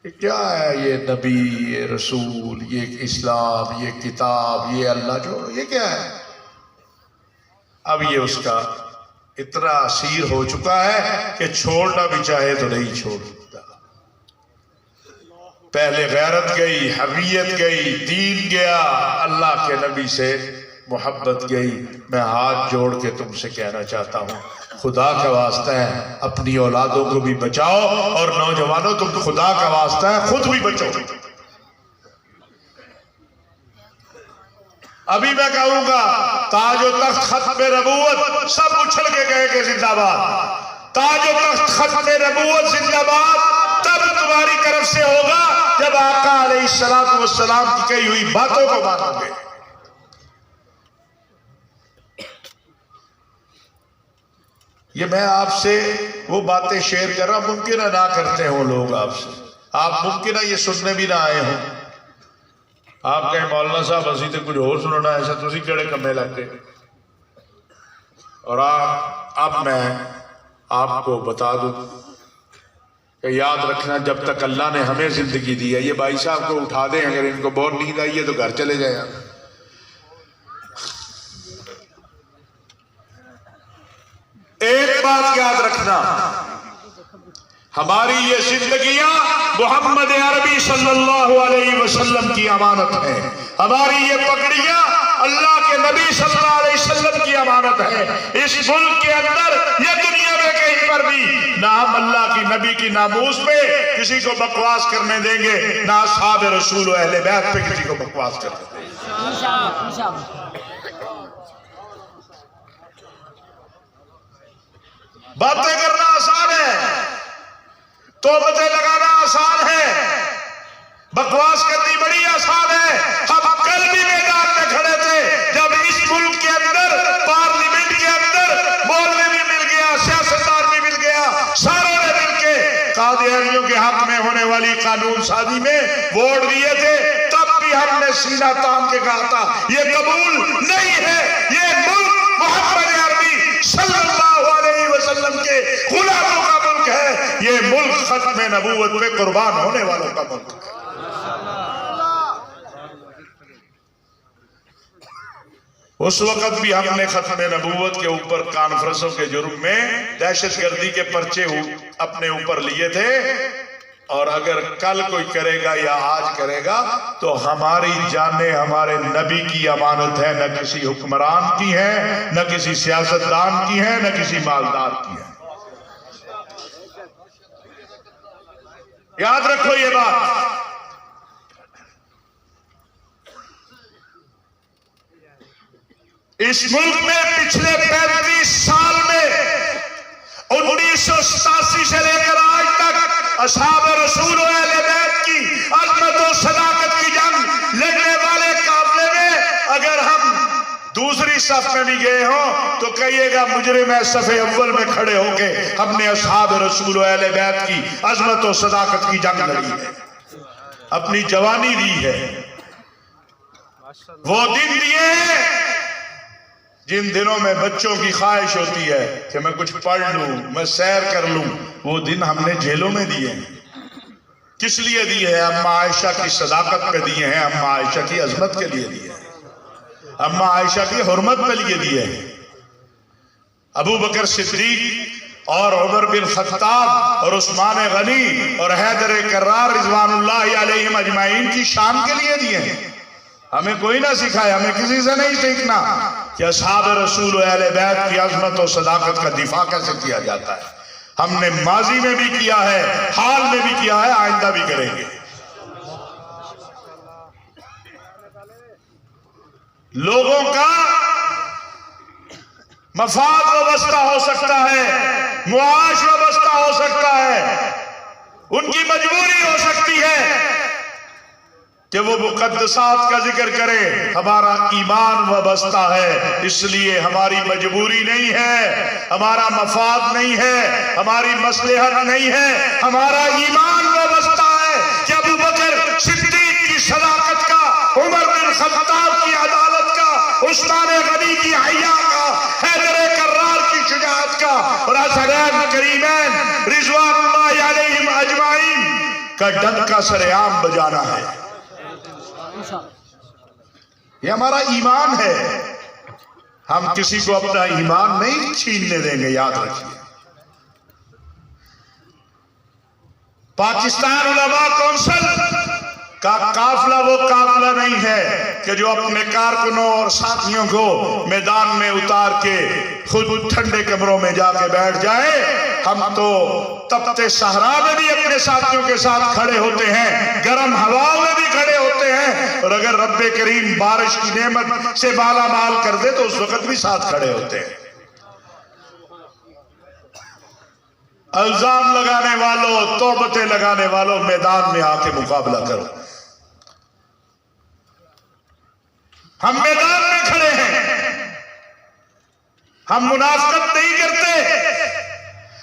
کہ کیا ہے یہ نبی، یہ رسول، یہ اسلام، یہ کتاب، یہ اللہ جو یہ کیا ہے؟ اب یہ اس کا اتنا اسیر ہو چکا ہے کہ چھوڑنا بھی چاہے تو نہیں چھوڑ سکتا۔ پہلے غیرت گئی، حمیت گئی، دین گیا، اللہ کے نبی سے محبت گئی۔ میں ہاتھ جوڑ کے تم سے کہنا چاہتا ہوں، خدا کا واسطہ ہے اپنی اولادوں کو بھی بچاؤ، اور نوجوانوں تم خدا کا واسطہ ہے خود بھی بچو۔ ابھی میں کہوں گا تاج و تخت ختم نبوت، سب اچھل کے کہے کہ زندہ باد، تاج و تخت ختم نبوت زندہ باد تب تمہاری طرف سے ہوگا جب آقا علیہ السلام کی کہی ہوئی باتوں کو مانو گے۔ یہ میں آپ سے وہ باتیں شیئر کر رہا، ممکن ہے نہ کرتے ہوں لوگ آپ سے، آپ ممکن ہے یہ سننے بھی نہ آئے ہوں، آپ کہیں مولانا صاحب اسی تے کچھ اور سننا ایسا تو اسی کڑے کمے لگ گئے۔ اور اب میں آپ کو بتا دوں کہ یاد رکھنا، جب تک اللہ نے ہمیں زندگی دی ہے، یہ بھائی صاحب کو اٹھا دیں، اگر ان کو بہت نیند آئی ہے تو گھر چلے جائیں۔ ایک بات یاد رکھنا، ہماری یہ زندگیاں محمد عربی صلی اللہ علیہ وسلم کی امانت ہے، ہماری یہ پگڑیاں اللہ کے نبی صلی اللہ علیہ وسلم کی امانت ہے۔ اس ملک کے اندر یہ دنیا میں کہیں پر بھی نہ ہم اللہ کی نبی کی ناموس پہ کسی کو بکواس کرنے دیں گے، نہ اصحاب رسول و اہل بیت پہ کسی کو بکواس کرنے دیں گے۔ باتیں کرنا آسان ہے، تہمتیں لگانا آسان ہے، بکواس کرنی بڑی آسان ہے۔ ہم کل بھی میدان میں کھڑے تھے جب اس ملک کے اندر پارلیمنٹ کے اندر مولوی بھی مل گیا، سیاستدان بھی مل گیا، ساروں نے مل کے قادیانیوں کے حق میں ہونے والی قانون سازی میں ووٹ دیے تھے، تب بھی ہم نے سینہ تان کے کہا تھا یہ قبول نہیں ہے، یہ ملک محمد عربی صلی اللہ علیہ وسلم کے غلاموں کا ملک ہے، یہ ملک ختم نبوت پہ قربان ہونے والوں کا ملک ہے۔ اس وقت بھی ہم نے ختم نبوت کے اوپر کانفرنسوں کے جرم میں دہشت گردی کے پرچے اپنے اوپر لیے تھے، اور اگر کل کوئی کرے گا یا آج کرے گا تو ہماری جانیں ہمارے نبی کی امانت ہے، نہ کسی حکمران کی ہے، نہ کسی سیاستدان کی ہے، نہ کسی مالدار کی ہے۔ یاد رکھو یہ بات۔ اس ملک میں پچھلے 35 سال میں 1987 سے لے کر آج تک اصحاب رسول و اہل بیت کی عظمت و صداقت کی جنگ لڑنے والے قافلے میں اگر ہم دوسری صف میں بھی گئے ہوں تو کہیے گا مجرم صف اول میں کھڑے ہو کے ہم نے اصحاب رسول و اہل بیت کی عظمت و صداقت کی جنگ لڑی ہے، اپنی جوانی دی ہے۔ وہ دن دیے ہیں جن دنوں میں بچوں کی خواہش ہوتی ہے کہ میں کچھ پڑھ لوں، میں سیر کر لوں، وہ دن ہم نے جیلوں میں دیے ہیں۔ کس لیے دیے ہیں؟ اماں عائشہ کی صداقت پہ دیے ہیں، اماں عائشہ کی عظمت کے لیے دیے ہیں، اماں عائشہ کی حرمت پہ لیے دیے ہیں۔ ابو بکر صدیق اور عمر بن خطاب اور عثمان غنی اور حیدر کرار رضوان اللہ علیہم اجمعین کی شان کے لیے دیے ہیں۔ ہمیں کوئی نہ سکھائے، ہمیں کسی سے نہیں سیکھنا کہ اصحاب رسول و اہل بیت کی عظمت و صداقت کا دفاع کیسے کیا جاتا ہے۔ ہم نے ماضی میں بھی کیا ہے، حال میں بھی کیا ہے، آئندہ بھی کریں گے۔ لوگوں کا مفاد وابستہ ہو سکتا ہے، معاش وابستہ ہو سکتا ہے، ان کی مجبوری ہو سکتی ہے کہ وہ مقدسات کا ذکر کرے، ہمارا ایمان وابستہ ہے، اس لیے ہماری مجبوری نہیں ہے، ہمارا مفاد نہیں ہے، ہماری مصلحت نہیں ہے، ہمارا ایمان وابستہ ہے کہ ابو بکر صدیق کی صداقت کا، عمر بن خطاب کی عدالت کا، عثمان غنی کی حیا کا، حیدر کرار کی شجاعت کا، اور حسنین کریمین رضوان اللہ علیہم اجمعین کا ڈنکا سر عام بجانا ہے۔ یہ ہمارا ایمان ہے، ہم کسی کو اپنا ایمان نہیں چھیننے دیں گے، یاد رکھیے۔ پاکستان علماء کونسل کا قافلہ وہ قافلہ نہیں ہے کہ جو اپنے کارکنوں اور ساتھیوں کو میدان میں اتار کے خود ٹھنڈے کمروں میں جا کے بیٹھ جائے۔ ہم تو تپتے صحرا میں بھی اپنے ساتھیوں کے ساتھ کھڑے ہوتے ہیں، گرم ہوا میں بھی کھڑے ہوتے ہیں، اور اگر رب کریم بارش کی نعمت سے مالا مال کر دے تو اس وقت بھی ساتھ کھڑے ہوتے ہیں۔ الزام لگانے والوں، تہمتیں لگانے والوں، میدان میں آ کے مقابلہ کرو۔ ہم میدان میں کھڑے ہیں، ہم منافقت نہیں کرتے،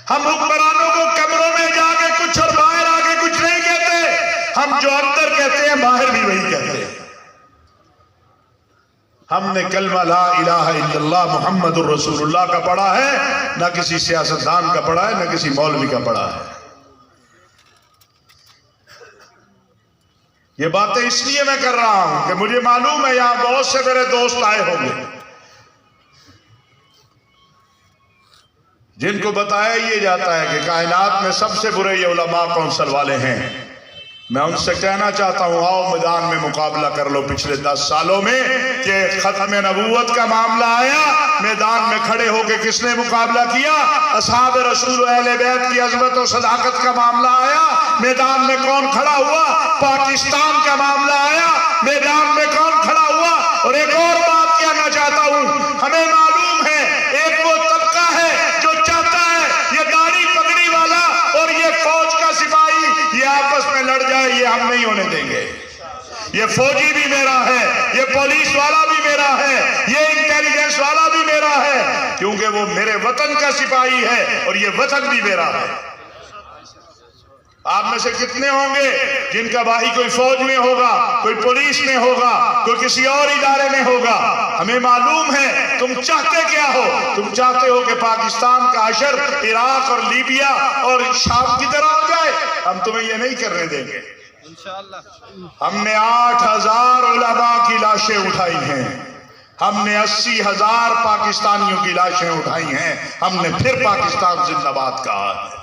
ہم حکمرانوں کو کمروں میں جا کے کچھ اور باہر آ کے کچھ نہیں کہتے، ہم جو اندر کہتے ہیں باہر بھی وہی کہتے ہیں۔ ہم نے کلمہ لا الہ الا اللہ محمد الرسول اللہ کا پڑھا ہے، نہ کسی سیاستدان کا پڑھا ہے، نہ کسی مولوی کا پڑھا ہے۔ یہ باتیں اس لیے میں کر رہا ہوں کہ مجھے معلوم ہے یہاں بہت سے میرے دوست آئے ہوں گے جن کو بتایا یہ جاتا ہے کہ کائنات میں سب سے برے یہ علماء کونسل والے ہیں۔ میں ان سے کہنا چاہتا ہوں، آؤ میدان میں مقابلہ کر لو۔ پچھلے 10 سالوں میں کہ ختم نبوت کا معاملہ آیا، میدان میں کھڑے ہو کے کس نے مقابلہ کیا؟ اصحاب رسول و اہل بیت کی عظمت و صداقت کا معاملہ آیا، میدان میں کون کھڑا ہوا؟ پاکستان کا معاملہ آیا، میدان میں کون کھڑا ہوا؟ اور ایک اور بات کہنا چاہتا ہوں، ہمیں معلوم ہے ایک وہ طبقہ ہے جو چاہتا ہے یہ داڑھی پگڑی والا اور یہ فوج کا سپاہی یہ آپس میں لڑ جائے، یہ ہم نہیں ہونے دیں گے۔ یہ فوجی بھی میرا ہے، یہ پولیس والا بھی میرا ہے، یہ انٹیلیجنس والا بھی میرا ہے، کیونکہ وہ میرے وطن کا سپاہی ہے اور یہ وطن بھی میرا ہے۔ آپ میں سے کتنے ہوں گے جن کا بھائی کوئی فوج میں ہوگا، کوئی پولیس میں ہوگا، کوئی کسی اور ادارے میں ہوگا؟ ہمیں معلوم ہے تم چاہتے کیا ہو۔ تم چاہتے ہو کہ پاکستان کا حشر عراق اور لیبیا اور شام کی طرح ہو جائے۔ ہم تمہیں یہ نہیں کرنے دیں گے۔ ہم نے 8,000 علماء کی لاشیں اٹھائی ہیں، ہم نے 80,000 پاکستانیوں کی لاشیں اٹھائی ہیں، ہم نے پھر پاکستان زندہ باد کہا ہے۔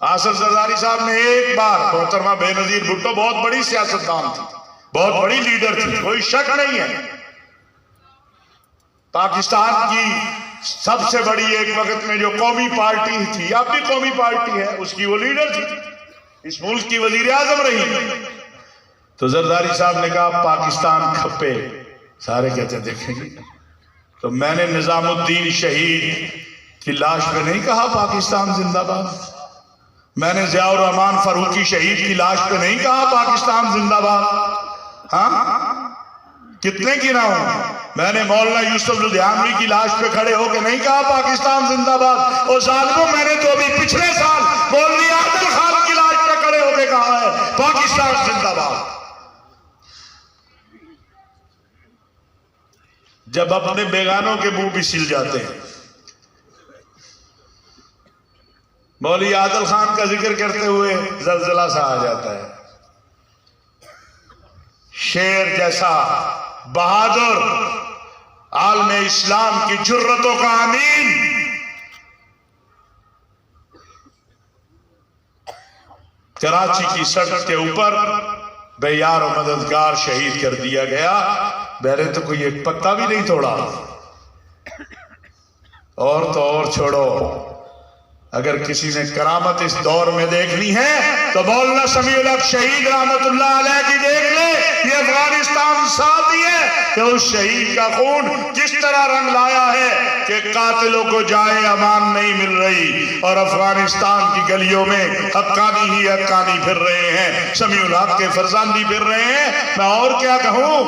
آصف زرداری صاحب نے ایک بار، محترمہ بے نظیر بھٹو بہت بڑی سیاستدان تھی، بہت بڑی لیڈر تھی، کوئی شک نہیں ہے، پاکستان کی سب سے بڑی ایک وقت میں جو قومی پارٹی تھی، اب بھی قومی پارٹی ہے، اس کی وہ لیڈر تھی، اس ملک کی وزیر اعظم رہی۔ تو زرداری صاحب نے کہا پاکستان کھپے، سارے کہتے دیکھیں گے۔ تو میں نے نظام الدین شہید کی لاش پہ نہیں کہا پاکستان زندہ باد، میں نے ضیاء الرحمن فاروقی شہید کی لاش پہ نہیں کہا پاکستان زندہ باد۔ ہاں کتنے گناؤں؟ میں نے مولانا یوسف لدھیانوی کی لاش پہ کھڑے ہو کے نہیں کہا پاکستان زندہ باد۔ اور ظالموں، میں نے تو ابھی پچھلے سال مولوی عادل خان کی لاش پہ کھڑے ہو کے کہا ہے پاکستان زندہ باد۔ جب اپنے بیگانوں کے منہ بھی سل جاتے ہیں۔ مولوی عادل خان کا ذکر کرتے ہوئے زلزلہ سا آ جاتا ہے۔ شیر جیسا بہادر عالم اسلام کی جرتوں کا امین، کراچی کی سڑک کے اوپر بے یار و مددگار شہید کر دیا گیا، میں نے تو کوئی ایک پتا بھی نہیں توڑا۔ اور تو اور چھوڑو، اگر کسی نے کرامت اس دور میں دیکھنی ہے تو مولانا سمیع الحق شہید رحمت اللہ علیہ کی دیکھ لے۔ یہ افغانستان ساتھی ہے کہ اس شہید کا خون کس طرح رنگ لایا ہے کہ قاتلوں کو جائے امان نہیں مل رہی، اور افغانستان کی گلیوں میں حقانی ہی حقانی پھر رہے ہیں، سمیع الحق کے فرزندی پھر رہے ہیں۔ میں اور کیا کہوں؟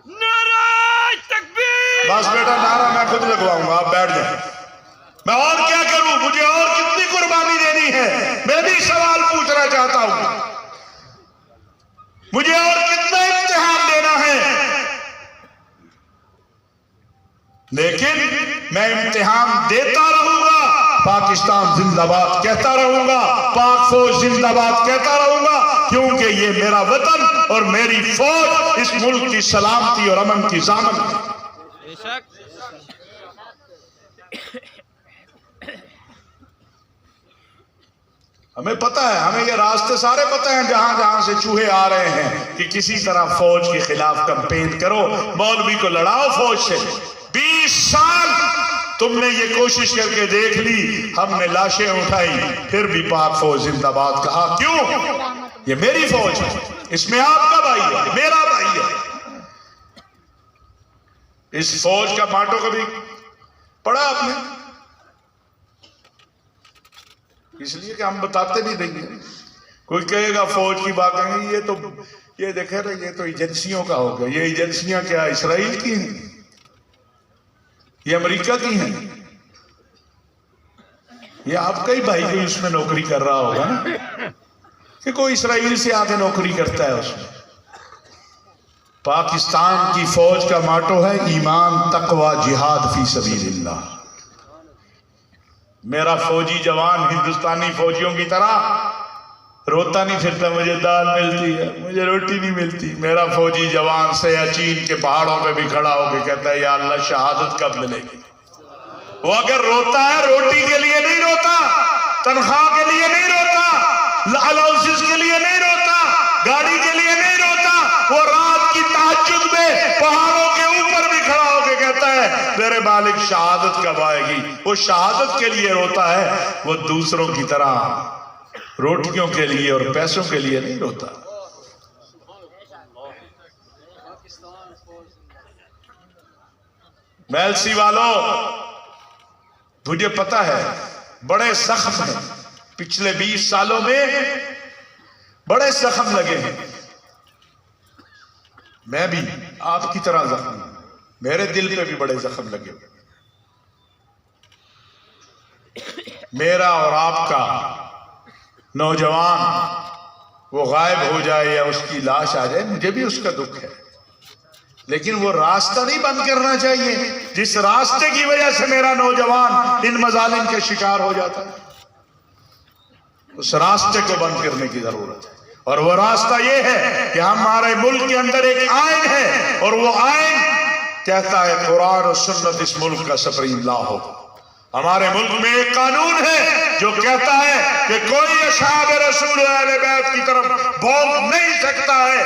نعرہ تکبیر! بس بیٹا نعرہ میں خود لگواؤں گا، آپ بیٹھ جائیں۔ میں اور کیا کروں؟ مجھے اور کتنی قربانی دینی ہے؟ میں بھی سوال پوچھنا چاہتا ہوں، مجھے اور کتنا امتحان دینا ہے؟ لیکن میں امتحان دیتا رہوں گا، پاکستان زندہ باد کہتا رہوں گا، پاک فوج زندہ باد کہتا رہوں گا، کیونکہ یہ میرا وطن اور میری فوج اس ملک کی سلامتی اور امن کی ضامن ہے۔ بے شک۔ ہمیں پتہ ہے، ہمیں یہ راستے سارے پتہ ہیں جہاں جہاں سے چوہے آ رہے ہیں کہ کسی طرح فوج کے خلاف کمپین کرو، مولوی کو لڑاؤ فوج سے۔ 20 سال تم نے یہ کوشش کر کے دیکھ لی، ہم نے لاشیں اٹھائی، پھر بھی پاک فوج زندہ باد کہا۔ کیوں؟ یہ میری فوج ہے، اس میں آپ کا بھائی ہے، میرا بھائی ہے۔ اس فوج کا ماٹو کبھی پڑھا آپ نے؟ اس لیے کہ ہم بتاتے بھی نہیں ہیں۔ کوئی کہے گا فوج کی بات کہیں گے، یہ دیکھے رہے، یہ تو ایجنسیوں کا ہو گیا۔ یہ ایجنسیاں کیا اسرائیل کی ہیں؟ یہ امریکہ کی ہیں؟ یہ آپ کا ہی بھائی کوئی اس میں نوکری کر رہا ہوگا نا، کہ کوئی اسرائیل سے آ کے نوکری کرتا ہے اس میں۔ پاکستان کی فوج کا ماٹو ہے ایمان، تقوی، جہاد فی سبیل اللہ۔ میرا فوجی جوان ہندوستانی فوجیوں کی طرح روتا نہیں پھرتا مجھے دال ملتی ہے، مجھے روٹی نہیں ملتی۔ میرا فوجی جوان سیاچین کے پہاڑوں پہ بھی کھڑا ہو کے کہتا ہے یا اللہ شہادت کب ملے گی؟ وہ اگر روتا ہے روٹی کے لیے نہیں روتا، تنخواہ کے لیے نہیں روتا، الاؤنسز کے لیے نہیں روتا، گاڑی کے لیے نہیں روتا، وہ رات کی تہجد میں پہاڑوں کے اوپر بھی کھڑا ہو کے کہتا ہے میرے مالک شہادت کب آئے گی؟ وہ شہادت کے لیے روتا ہے، وہ دوسروں کی طرح روٹیوں کے لیے اور پیسوں کے لیے نہیں روتا۔ میلسی والوں، مجھے پتا ہے بڑے زخم ہیں، پچھلے 20 سالوں میں بڑے زخم لگے ہیں۔ میں بھی آپ کی طرح زخم، میرے دل پہ بھی بڑے زخم لگے۔ میرا اور آپ کا نوجوان وہ غائب ہو جائے یا اس کی لاش آ جائے، مجھے بھی اس کا دکھ ہے، لیکن وہ راستہ نہیں بند کرنا چاہیے جس راستے کی وجہ سے میرا نوجوان ان مظالم کے شکار ہو جاتا ہے۔ اس راستے کو بند کرنے کی ضرورت ہے، اور وہ راستہ یہ ہے کہ ہمارے ملک کے اندر ایک آئین ہے، اور وہ آئین کہتا ہے قرآن اور سنت اس ملک کا سپریم لا ہو۔ ہمارے ملک میں ایک قانون ہے جو کہتا ہے کہ کوئی اصحاب رسول و اہل بیت کی طرف بھونک نہیں سکتا ہے۔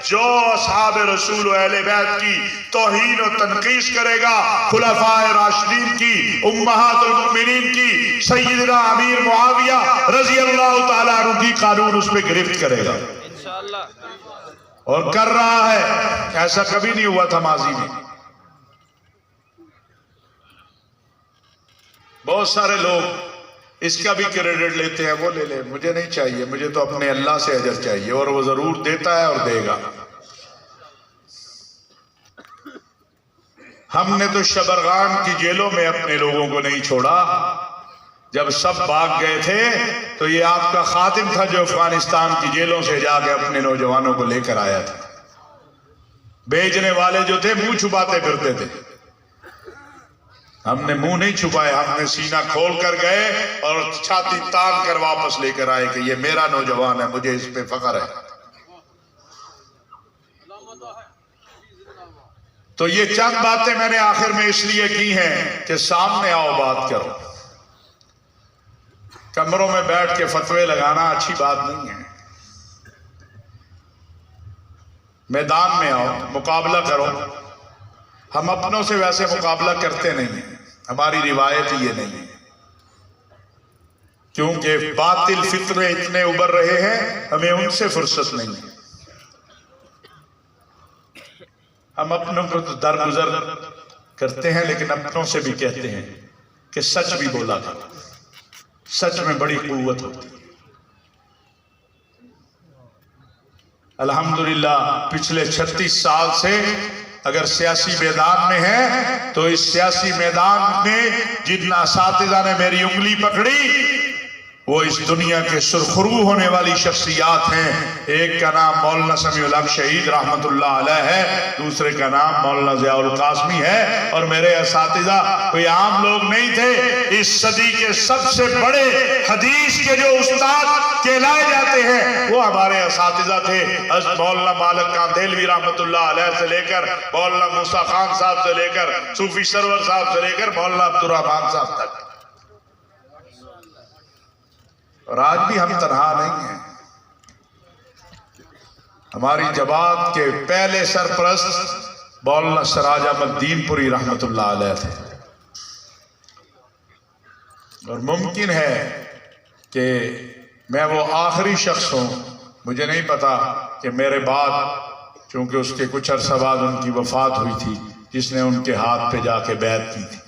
جو اصحاب رسول و اہل بیت کی توہین و تنقیص کرے گا، خلفائے راشدین کی، امہات المؤمنین کی، سیدنا امیر معاویہ رضی اللہ تعالیٰ عنہ کی قانون اس پہ گرفت کرے گا، انشاءاللہ، اور کر رہا ہے۔ ایسا کبھی نہیں ہوا تھا ماضی میں۔ بہت سارے لوگ اس کا بھی کریڈٹ لیتے ہیں، وہ لے لے، مجھے نہیں چاہیے، مجھے تو اپنے اللہ سے اجر چاہیے، اور وہ ضرور دیتا ہے اور دے گا۔ ہم نے تو شبرغان کی جیلوں میں اپنے لوگوں کو نہیں چھوڑا، جب سب بھاگ گئے تھے تو یہ آپ کا خادم تھا جو افغانستان کی جیلوں سے جا کے اپنے نوجوانوں کو لے کر آیا تھا۔ بیچنے والے جو تھے منہ چھپاتے پھرتے تھے، ہم نے منہ نہیں چھپائے، ہم نے سینہ کھول کر گئے اور چھاتی تان کر واپس لے کر آئے کہ یہ میرا نوجوان ہے، مجھے اس پہ فخر ہے۔ تو یہ چند باتیں میں نے آخر میں اس لیے کی ہیں کہ سامنے آؤ بات کرو۔ کمروں میں بیٹھ کے فتوے لگانا اچھی بات نہیں ہے۔ میدان میں آؤ، مقابلہ کرو۔ ہم اپنوں سے ویسے مقابلہ کرتے نہیں ہیں، ہماری روایت یہ نہیں ہے، کیونکہ باطل فتنے اتنے ابھر رہے ہیں، ہمیں ان سے فرصت نہیں ہے۔ ہم اپنوں کو تو درگزر کرتے ہیں، لیکن اپنوں سے بھی کہتے ہیں کہ سچ بھی بولا کرو، سچ میں بڑی قوت ہوتی ہے۔ الحمدللہ پچھلے 36 سال سے اگر سیاسی میدان میں ہے تو اس سیاسی میدان میں جن اساتذہ نے میری انگلی پکڑی وہ اس دنیا کے سرخرو ہونے والی شخصیات ہیں۔ ایک کا نام مولانا سمیع الحق شہید رحمت اللہ علیہ ہے، دوسرے کا نام مولانا ضیاء القاسمی ہے، اور میرے اساتذہ کوئی عام لوگ نہیں تھے۔ اس صدی کے سب سے بڑے حدیث کے جو استاد کہلائے جاتے ہیں وہ ہمارے اساتذہ تھے، مولانا مالک کاندھیلوی رحمت اللہ علیہ سے لے کر مولانا موسیٰ خان صاحب سے لے کر صوفی سرور صاحب سے لے کر مولانا عبدالرحمان صاحب تک۔ اور آج بھی ہم تنہا نہیں ہیں، ہماری جماعت کے پہلے سرپرست مولانا سراج احمد دین پوری رحمت اللہ علیہ تھے، اور ممکن ہے کہ میں وہ آخری شخص ہوں، مجھے نہیں پتا کہ میرے بعد، چونکہ اس کے کچھ عرصہ بعد ان کی وفات ہوئی تھی، جس نے ان کے ہاتھ پہ جا کے بیعت کی تھی۔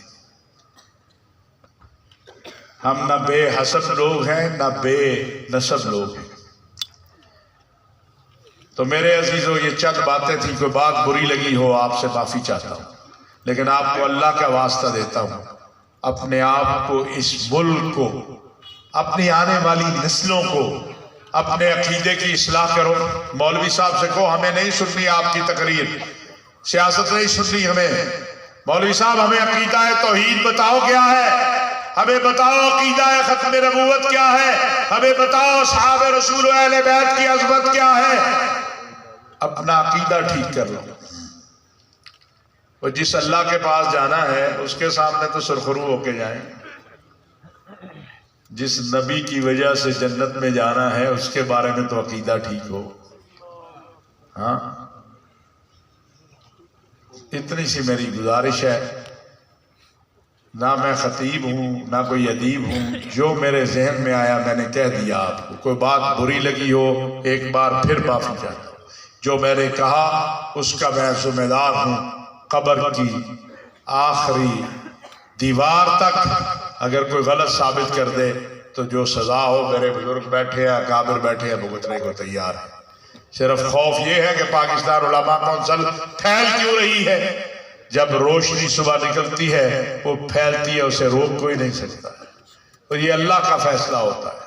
ہم نہ بے حسب لوگ ہیں نہ بے نسب لوگ ہیں۔ تو میرے عزیزو یہ چند باتیں تھیں، کوئی بات بری لگی ہو آپ سے معافی چاہتا ہوں، لیکن آپ کو اللہ کا واسطہ دیتا ہوں، اپنے آپ کو، اس ملک کو، اپنی آنے والی نسلوں کو اپنے عقیدے کی اصلاح کرو۔ مولوی صاحب سے کہو ہمیں نہیں سننی آپ کی تقریر، سیاست نہیں سننی ہمیں۔ مولوی صاحب ہمیں عقیدہ توحید بتاؤ کیا ہے، ہمیں بتاؤ عقیدہ ختم نبوت کیا ہے، ہمیں بتاؤ اصحاب رسول و اہل بیت کی عظمت کیا ہے۔ اپنا عقیدہ ٹھیک کر لو، اور جس اللہ کے پاس جانا ہے اس کے سامنے تو سرخرو ہو کے جائیں۔ جس نبی کی وجہ سے جنت میں جانا ہے اس کے بارے میں تو عقیدہ ٹھیک ہو۔ ہاں، اتنی سی میری گزارش ہے۔ نہ میں خطیب ہوں نہ کوئی ادیب ہوں، جو میرے ذہن میں آیا میں نے کہہ دیا آپ کو۔ کوئی بات بری لگی ہو ایک بار پھر معافی چاہتا ہوں، جو میں نے کہا اس کا میں ذمہ دار ہوں۔ قبر کی آخری دیوار تک اگر کوئی غلط ثابت کر دے تو جو سزا ہو، میرے بزرگ بیٹھے ہیں، اکابر بیٹھے ہیں، بھگتنے کو تیار ہے۔ صرف خوف یہ ہے کہ پاکستان علماء کونسل پھیل کیوں رہی ہے؟ جب روشنی صبح نکلتی ہے وہ پھیلتی ہے، اسے روک کوئی نہیں سکتا، اور یہ اللہ کا فیصلہ ہوتا ہے۔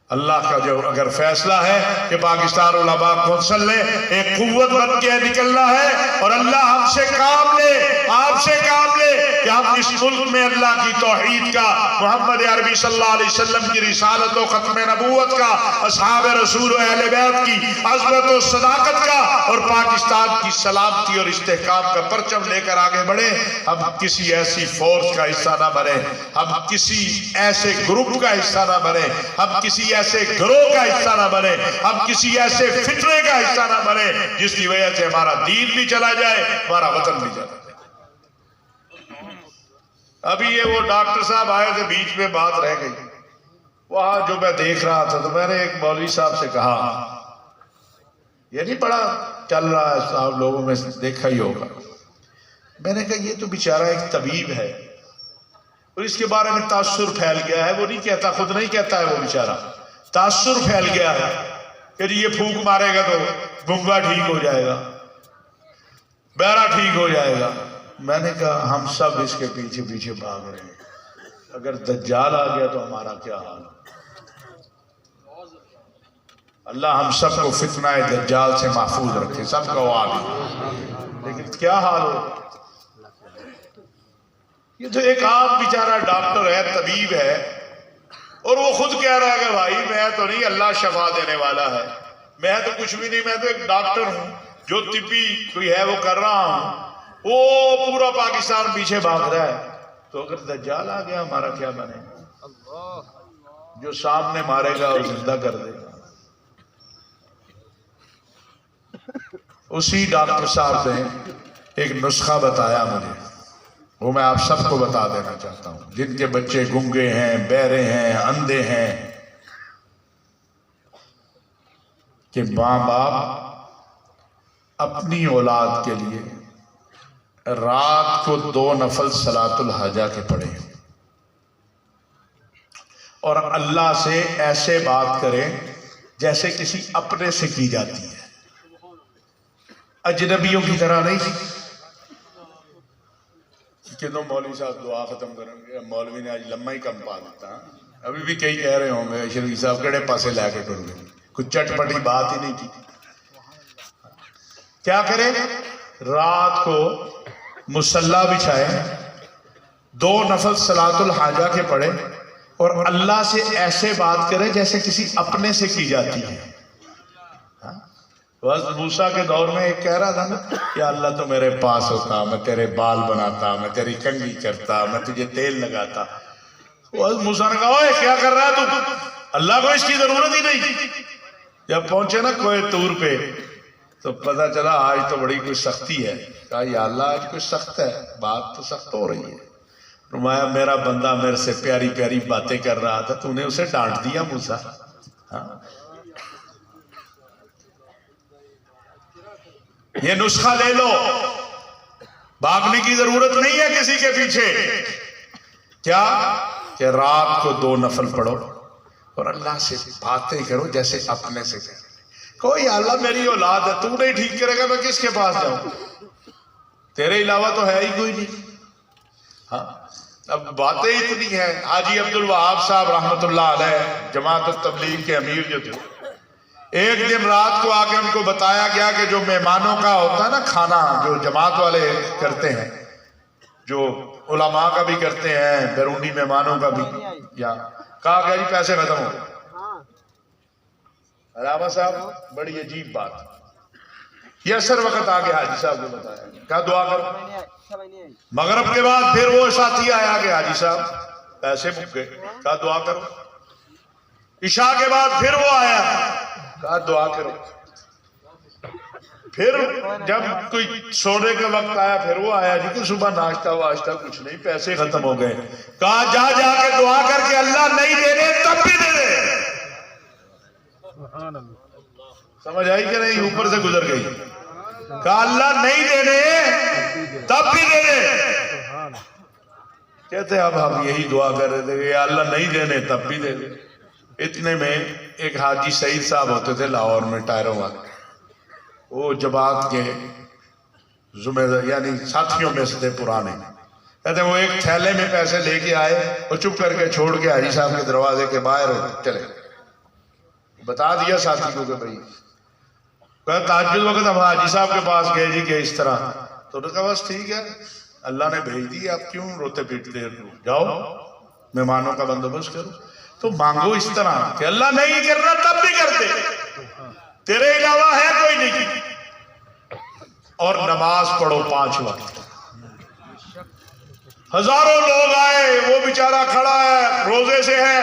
اللہ کا جو اگر فیصلہ ہے کہ پاکستان علماء کونسل نے ایک قوت بن کے نکلنا ہے، اور اللہ ہم سے کام لے، آپ سے کام لے کہ ہم اس ملک میں اللہ کی توحید کا، محمد عربی صلی اللہ علیہ وسلم کی رسالت و ختم نبوت کا، اصحاب رسول و اہل بیت کی عظمت و صداقت کا، اور پاکستان کی سلامتی اور استحکام کا پرچم لے کر آگے بڑھے۔ ہم کسی ایسی فورس کا حصہ نہ بنے، ہم کسی ایسے گروپ کا حصہ نہ بنے، ہم کسی ایسے گروہ کا حصہ نہ بنے، ہم کسی ایسے فتنے کا حصہ نہ بنے جس کی وجہ سے ہمارا دین بھی چلا جائے، ہمارا وطن بھی چلا جائے۔ ابھی یہ وہ ڈاکٹر صاحب آئے تھے، بیچ میں بات رہ گئی، وہاں جو میں دیکھ رہا تھا تو میں نے ایک مولوی صاحب سے کہا، یہ نہیں بڑا چل رہا ہے صاحب، لوگوں میں دیکھا ہی ہوگا، میں نے کہا یہ تو بیچارہ ایک طبیب ہے اور اس کے بارے میں تاثر پھیل گیا ہے، وہ نہیں کہتا، خود نہیں کہتا ہے، وہ بیچارہ تاثر پھیل گیا ہے کہ جی یہ پھونک مارے گا تو گنگا ٹھیک ہو جائے گا، بہرا ٹھیک ہو جائے گا۔ میں نے کہا ہم سب اس کے پیچھے پیچھے بھاگ رہے ہیں، اگر دجال آ گیا تو ہمارا کیا حال ہے؟ اللہ ہم سب کو فتنہ دجال سے محفوظ رکھے، سب کا آمین۔ لیکن کیا حال ہو، یہ تو ایک عام بیچارہ ڈاکٹر ہے، طبیب ہے، اور وہ خود کہہ رہا ہے کہ بھائی میں تو نہیں، اللہ شفا دینے والا ہے، میں تو کچھ بھی نہیں، میں تو ایک ڈاکٹر ہوں، جو طبی کوئی ہے وہ کر رہا ہوں۔ وہ پورا پاکستان پیچھے بھاگ رہا ہے، تو اگر دجال آ گیا ہمارا کیا بنے؟ جو سامنے مارے گا اور زندہ کر دے گا۔ اسی ڈاکٹر صاحب نے ایک نسخہ بتایا مجھے، وہ میں آپ سب کو بتا دینا چاہتا ہوں، جن کے بچے گنگے ہیں، بہرے ہیں، اندھے ہیں، کہ ماں باپ اپنی اولاد کے لیے رات کو 2 نفل صلاۃ الحاجہ کے پڑھیں اور اللہ سے ایسے بات کریں جیسے کسی اپنے سے کی جاتی ہے، اجنبیوں کی طرح نہیں کہ تو مولوی صاحب دعا ختم کریں گے، مولوی نے آج لمحہ ہی کم پا دیتا، ابھی بھی کئی کہہ رہے ہوں گے شریف صاحب کہڑے پاسے لے کے کروں گے، کچھ چٹ پٹی بات ہی نہیں کی۔ کیا کریں؟ رات کو مصلی بچھائے، 2 نفل صلاۃ الحاجہ کے پڑھے اور اللہ سے ایسے بات کرے جیسے کسی اپنے سے کی جاتی ہے۔ حضرت موسیٰ کے دور میں ایک کہہ رہا تھا نا، یا اللہ تو میرے پاس ہوتا، میں تیرے بال بناتا، میں تیری کنگھی کرتا، میں تجھے تیل لگاتا۔ حضرت موسیٰ نے کہا اوے کیا کر رہا ہے تو؟ اللہ کو اس کی ضرورت ہی نہیں۔ جب پہنچے نا کوہ طور پہ تو پتہ چلا آج تو بڑی کوئی سختی ہے۔ کہا یا اللہ آج کوئی سخت ہے، بات تو سخت ہو رہی ہے۔ فرمایا میرا بندہ میرے سے پیاری پیاری باتیں کر رہا تھا، تو نے اسے ڈانٹ دیا موسیٰ۔ یہ نسخہ لے لو، بھاگنے کی ضرورت نہیں ہے کسی کے پیچھے۔ کیا کہ رات کو 2 نفل پڑھو اور اللہ سے باتیں کرو جیسے اپنے سے کرو۔ کوئی اللہ میری اولاد ہے، تو نہیں ٹھیک کرے گا میں کس کے پاس جاؤں؟ تیرے علاوہ تو ہے ہی کوئی نہیں۔ ہاں اب باتیں اتنی ہیں۔ حاجی عبدالوہاب صاحب رحمت اللہ علیہ جماعت التبلیغ کے امیر جو تھے، ایک دن رات کو آ کے ان کو بتایا گیا کہ جو مہمانوں کا ہوتا ہے نا کھانا، جو جماعت والے کرتے ہیں، جو علماء کا بھی کرتے ہیں، بیرونی مہمانوں کا بھی، یا کہا گیا جی پیسے ختم ہو گئے۔ علامہ صاحب بڑی عجیب بات، یہ اثر وقت آگے حاجی صاحب کو بتایا، کہا دعا کرو۔ مغرب کے بعد پھر وہ ساتھی آیا کہ حاجی صاحب پیسے مک گئے، کہا دعا کرو۔ عشاء کے بعد پھر وہ آیا، کہا دعا کرو۔ پھر جب کوئی سونے کا وقت آیا پھر وہ آیا جی کہ صبح ناشتہ واشتہ کچھ نہیں، پیسے ختم ہو گئے۔ کہا جا جا کے دعا کر کے اللہ نہیں دے دے تب بھی دے دے۔ سمجھ آئی کہ نہیں؟ اوپر سے گزر گئی۔ کہا اللہ نہیں دے دے تب بھی دے دے۔ کہتے اب ہم یہی دعا کر رہے تھے کہ اللہ نہیں دینے تب بھی دے دے۔ اتنے میں ایک حاجی سعید صاحب ہوتے تھے لاہور میں ٹائروں والے، وہ جماعت کے یعنی ساتھیوں میں سے تھے پرانے۔ کہتے وہ ایک تھیلے میں پیسے لے کے آئے اور چپ کر کے چھوڑ کے حاجی صاحب کے دروازے کے باہر چلے۔ بتا دیا ساتھی کو کہ بھائی تہجد وقت ہم حاجی صاحب کے پاس گئے جی کہ اس طرح، تو نے کہا بس ٹھیک ہے اللہ نے بھیج دی، آپ کیوں روتے پیٹتے جاؤ مہمانوں کا بندوبست کرو۔ تو مانگو اس طرح کہ اللہ نہیں کرنا تب بھی کر دے، تیرے علاوہ ہے کوئی نہیں۔ اور نماز پڑھو 5 وقت۔ ہزاروں لوگ آئے، وہ بیچارہ کھڑا ہے روزے سے ہے،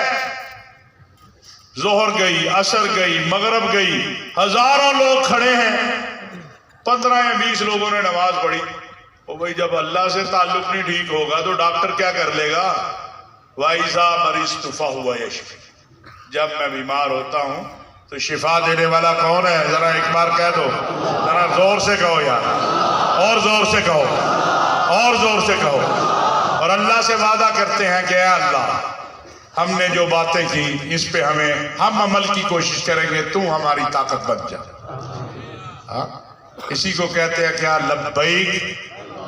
ظہر گئی، عصر گئی، مغرب گئی، ہزاروں لوگ کھڑے ہیں، 15 یا 20 لوگوں نے نماز پڑھی۔ وہ بھائی جب اللہ سے تعلق نہیں ٹھیک ہوگا تو ڈاکٹر کیا کر لے گا؟ وَإِذَا مَرِضْتُ فَهُوَ يَشْفِي، جب میں بیمار ہوتا ہوں تو شفا دینے والا کون ہے؟ ذرا ایک بار کہہ دو، ذرا زور سے کہو یار، اور زور سے کہو، اور زور سے کہو۔ اور اللہ سے وعدہ کرتے ہیں کہ اے اللہ ہم نے جو باتیں کی اس پہ ہم عمل کی کوشش کریں گے، تو ہماری طاقت بن جا۔ اسی کو کہتے ہیں کیا؟ لبیک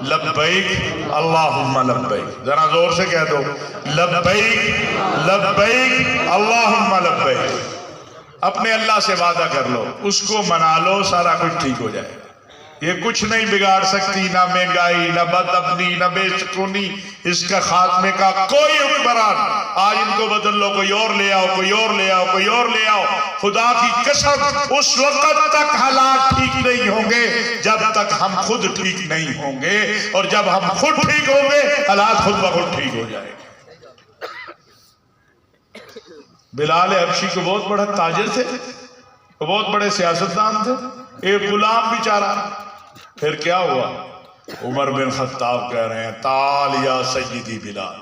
لبیک اللہم لبیک۔ ذرا زور سے کہہ دو، لبیک لبیک اللہم لبیک۔ اپنے اللہ سے وعدہ کر لو، اس کو منا لو، سارا کچھ ٹھیک ہو جائے گا۔ یہ کچھ نہیں بگاڑ سکتی، نہ مہنگائی، نہ بدامنی، نہ بے سکونی، اس کا خاتمے کا کوئی حکمران۔ آج ان کو بدل لو، کوئی اور لے آؤ، کوئی اور لے آؤ، کوئی اور لے آؤ، خدا کی قسم اس وقت تک حالات ٹھیک نہیں ہوں گے جب تک ہم خود ٹھیک نہیں ہوں گے، اور جب ہم خود ٹھیک ہوں گے حالات خود بخود ٹھیک ہو جائیں گے۔ بلال حبشی کو بہت بڑا تاجر تھے، وہ بہت بڑے سیاستدان تھے، ایک غلام بھی چاہ رہا۔ پھر کیا ہوا؟ عمر بن خطاب کہہ رہے ہیں تعال یا سیدی بلال۔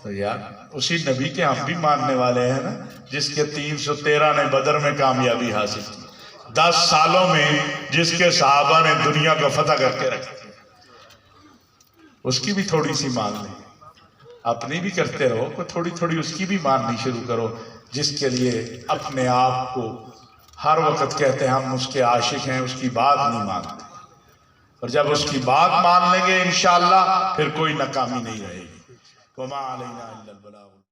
تو یار اسی نبی کے ہم بھی ماننے والے ہیں نا، جس کے 313 نے بدر میں کامیابی حاصل کی، 10 سالوں میں جس کے صحابہ نے دنیا کو فتح کر کے رکھ دیا، اس کی بھی تھوڑی سی مان لیں۔ اپنی بھی کرتے رہو، کو تھوڑی تھوڑی اس کی بھی ماننی شروع کرو، جس کے لیے اپنے آپ کو ہر وقت کہتے ہیں ہم اس کے عاشق ہیں، اس کی بات نہیں مانتے، اور جب اس کی بات مان لیں گے انشاءاللہ پھر کوئی ناکامی نہیں رہے گی۔ وَمَا عَلَيْنَا إِلَّا الْبَلَاغُ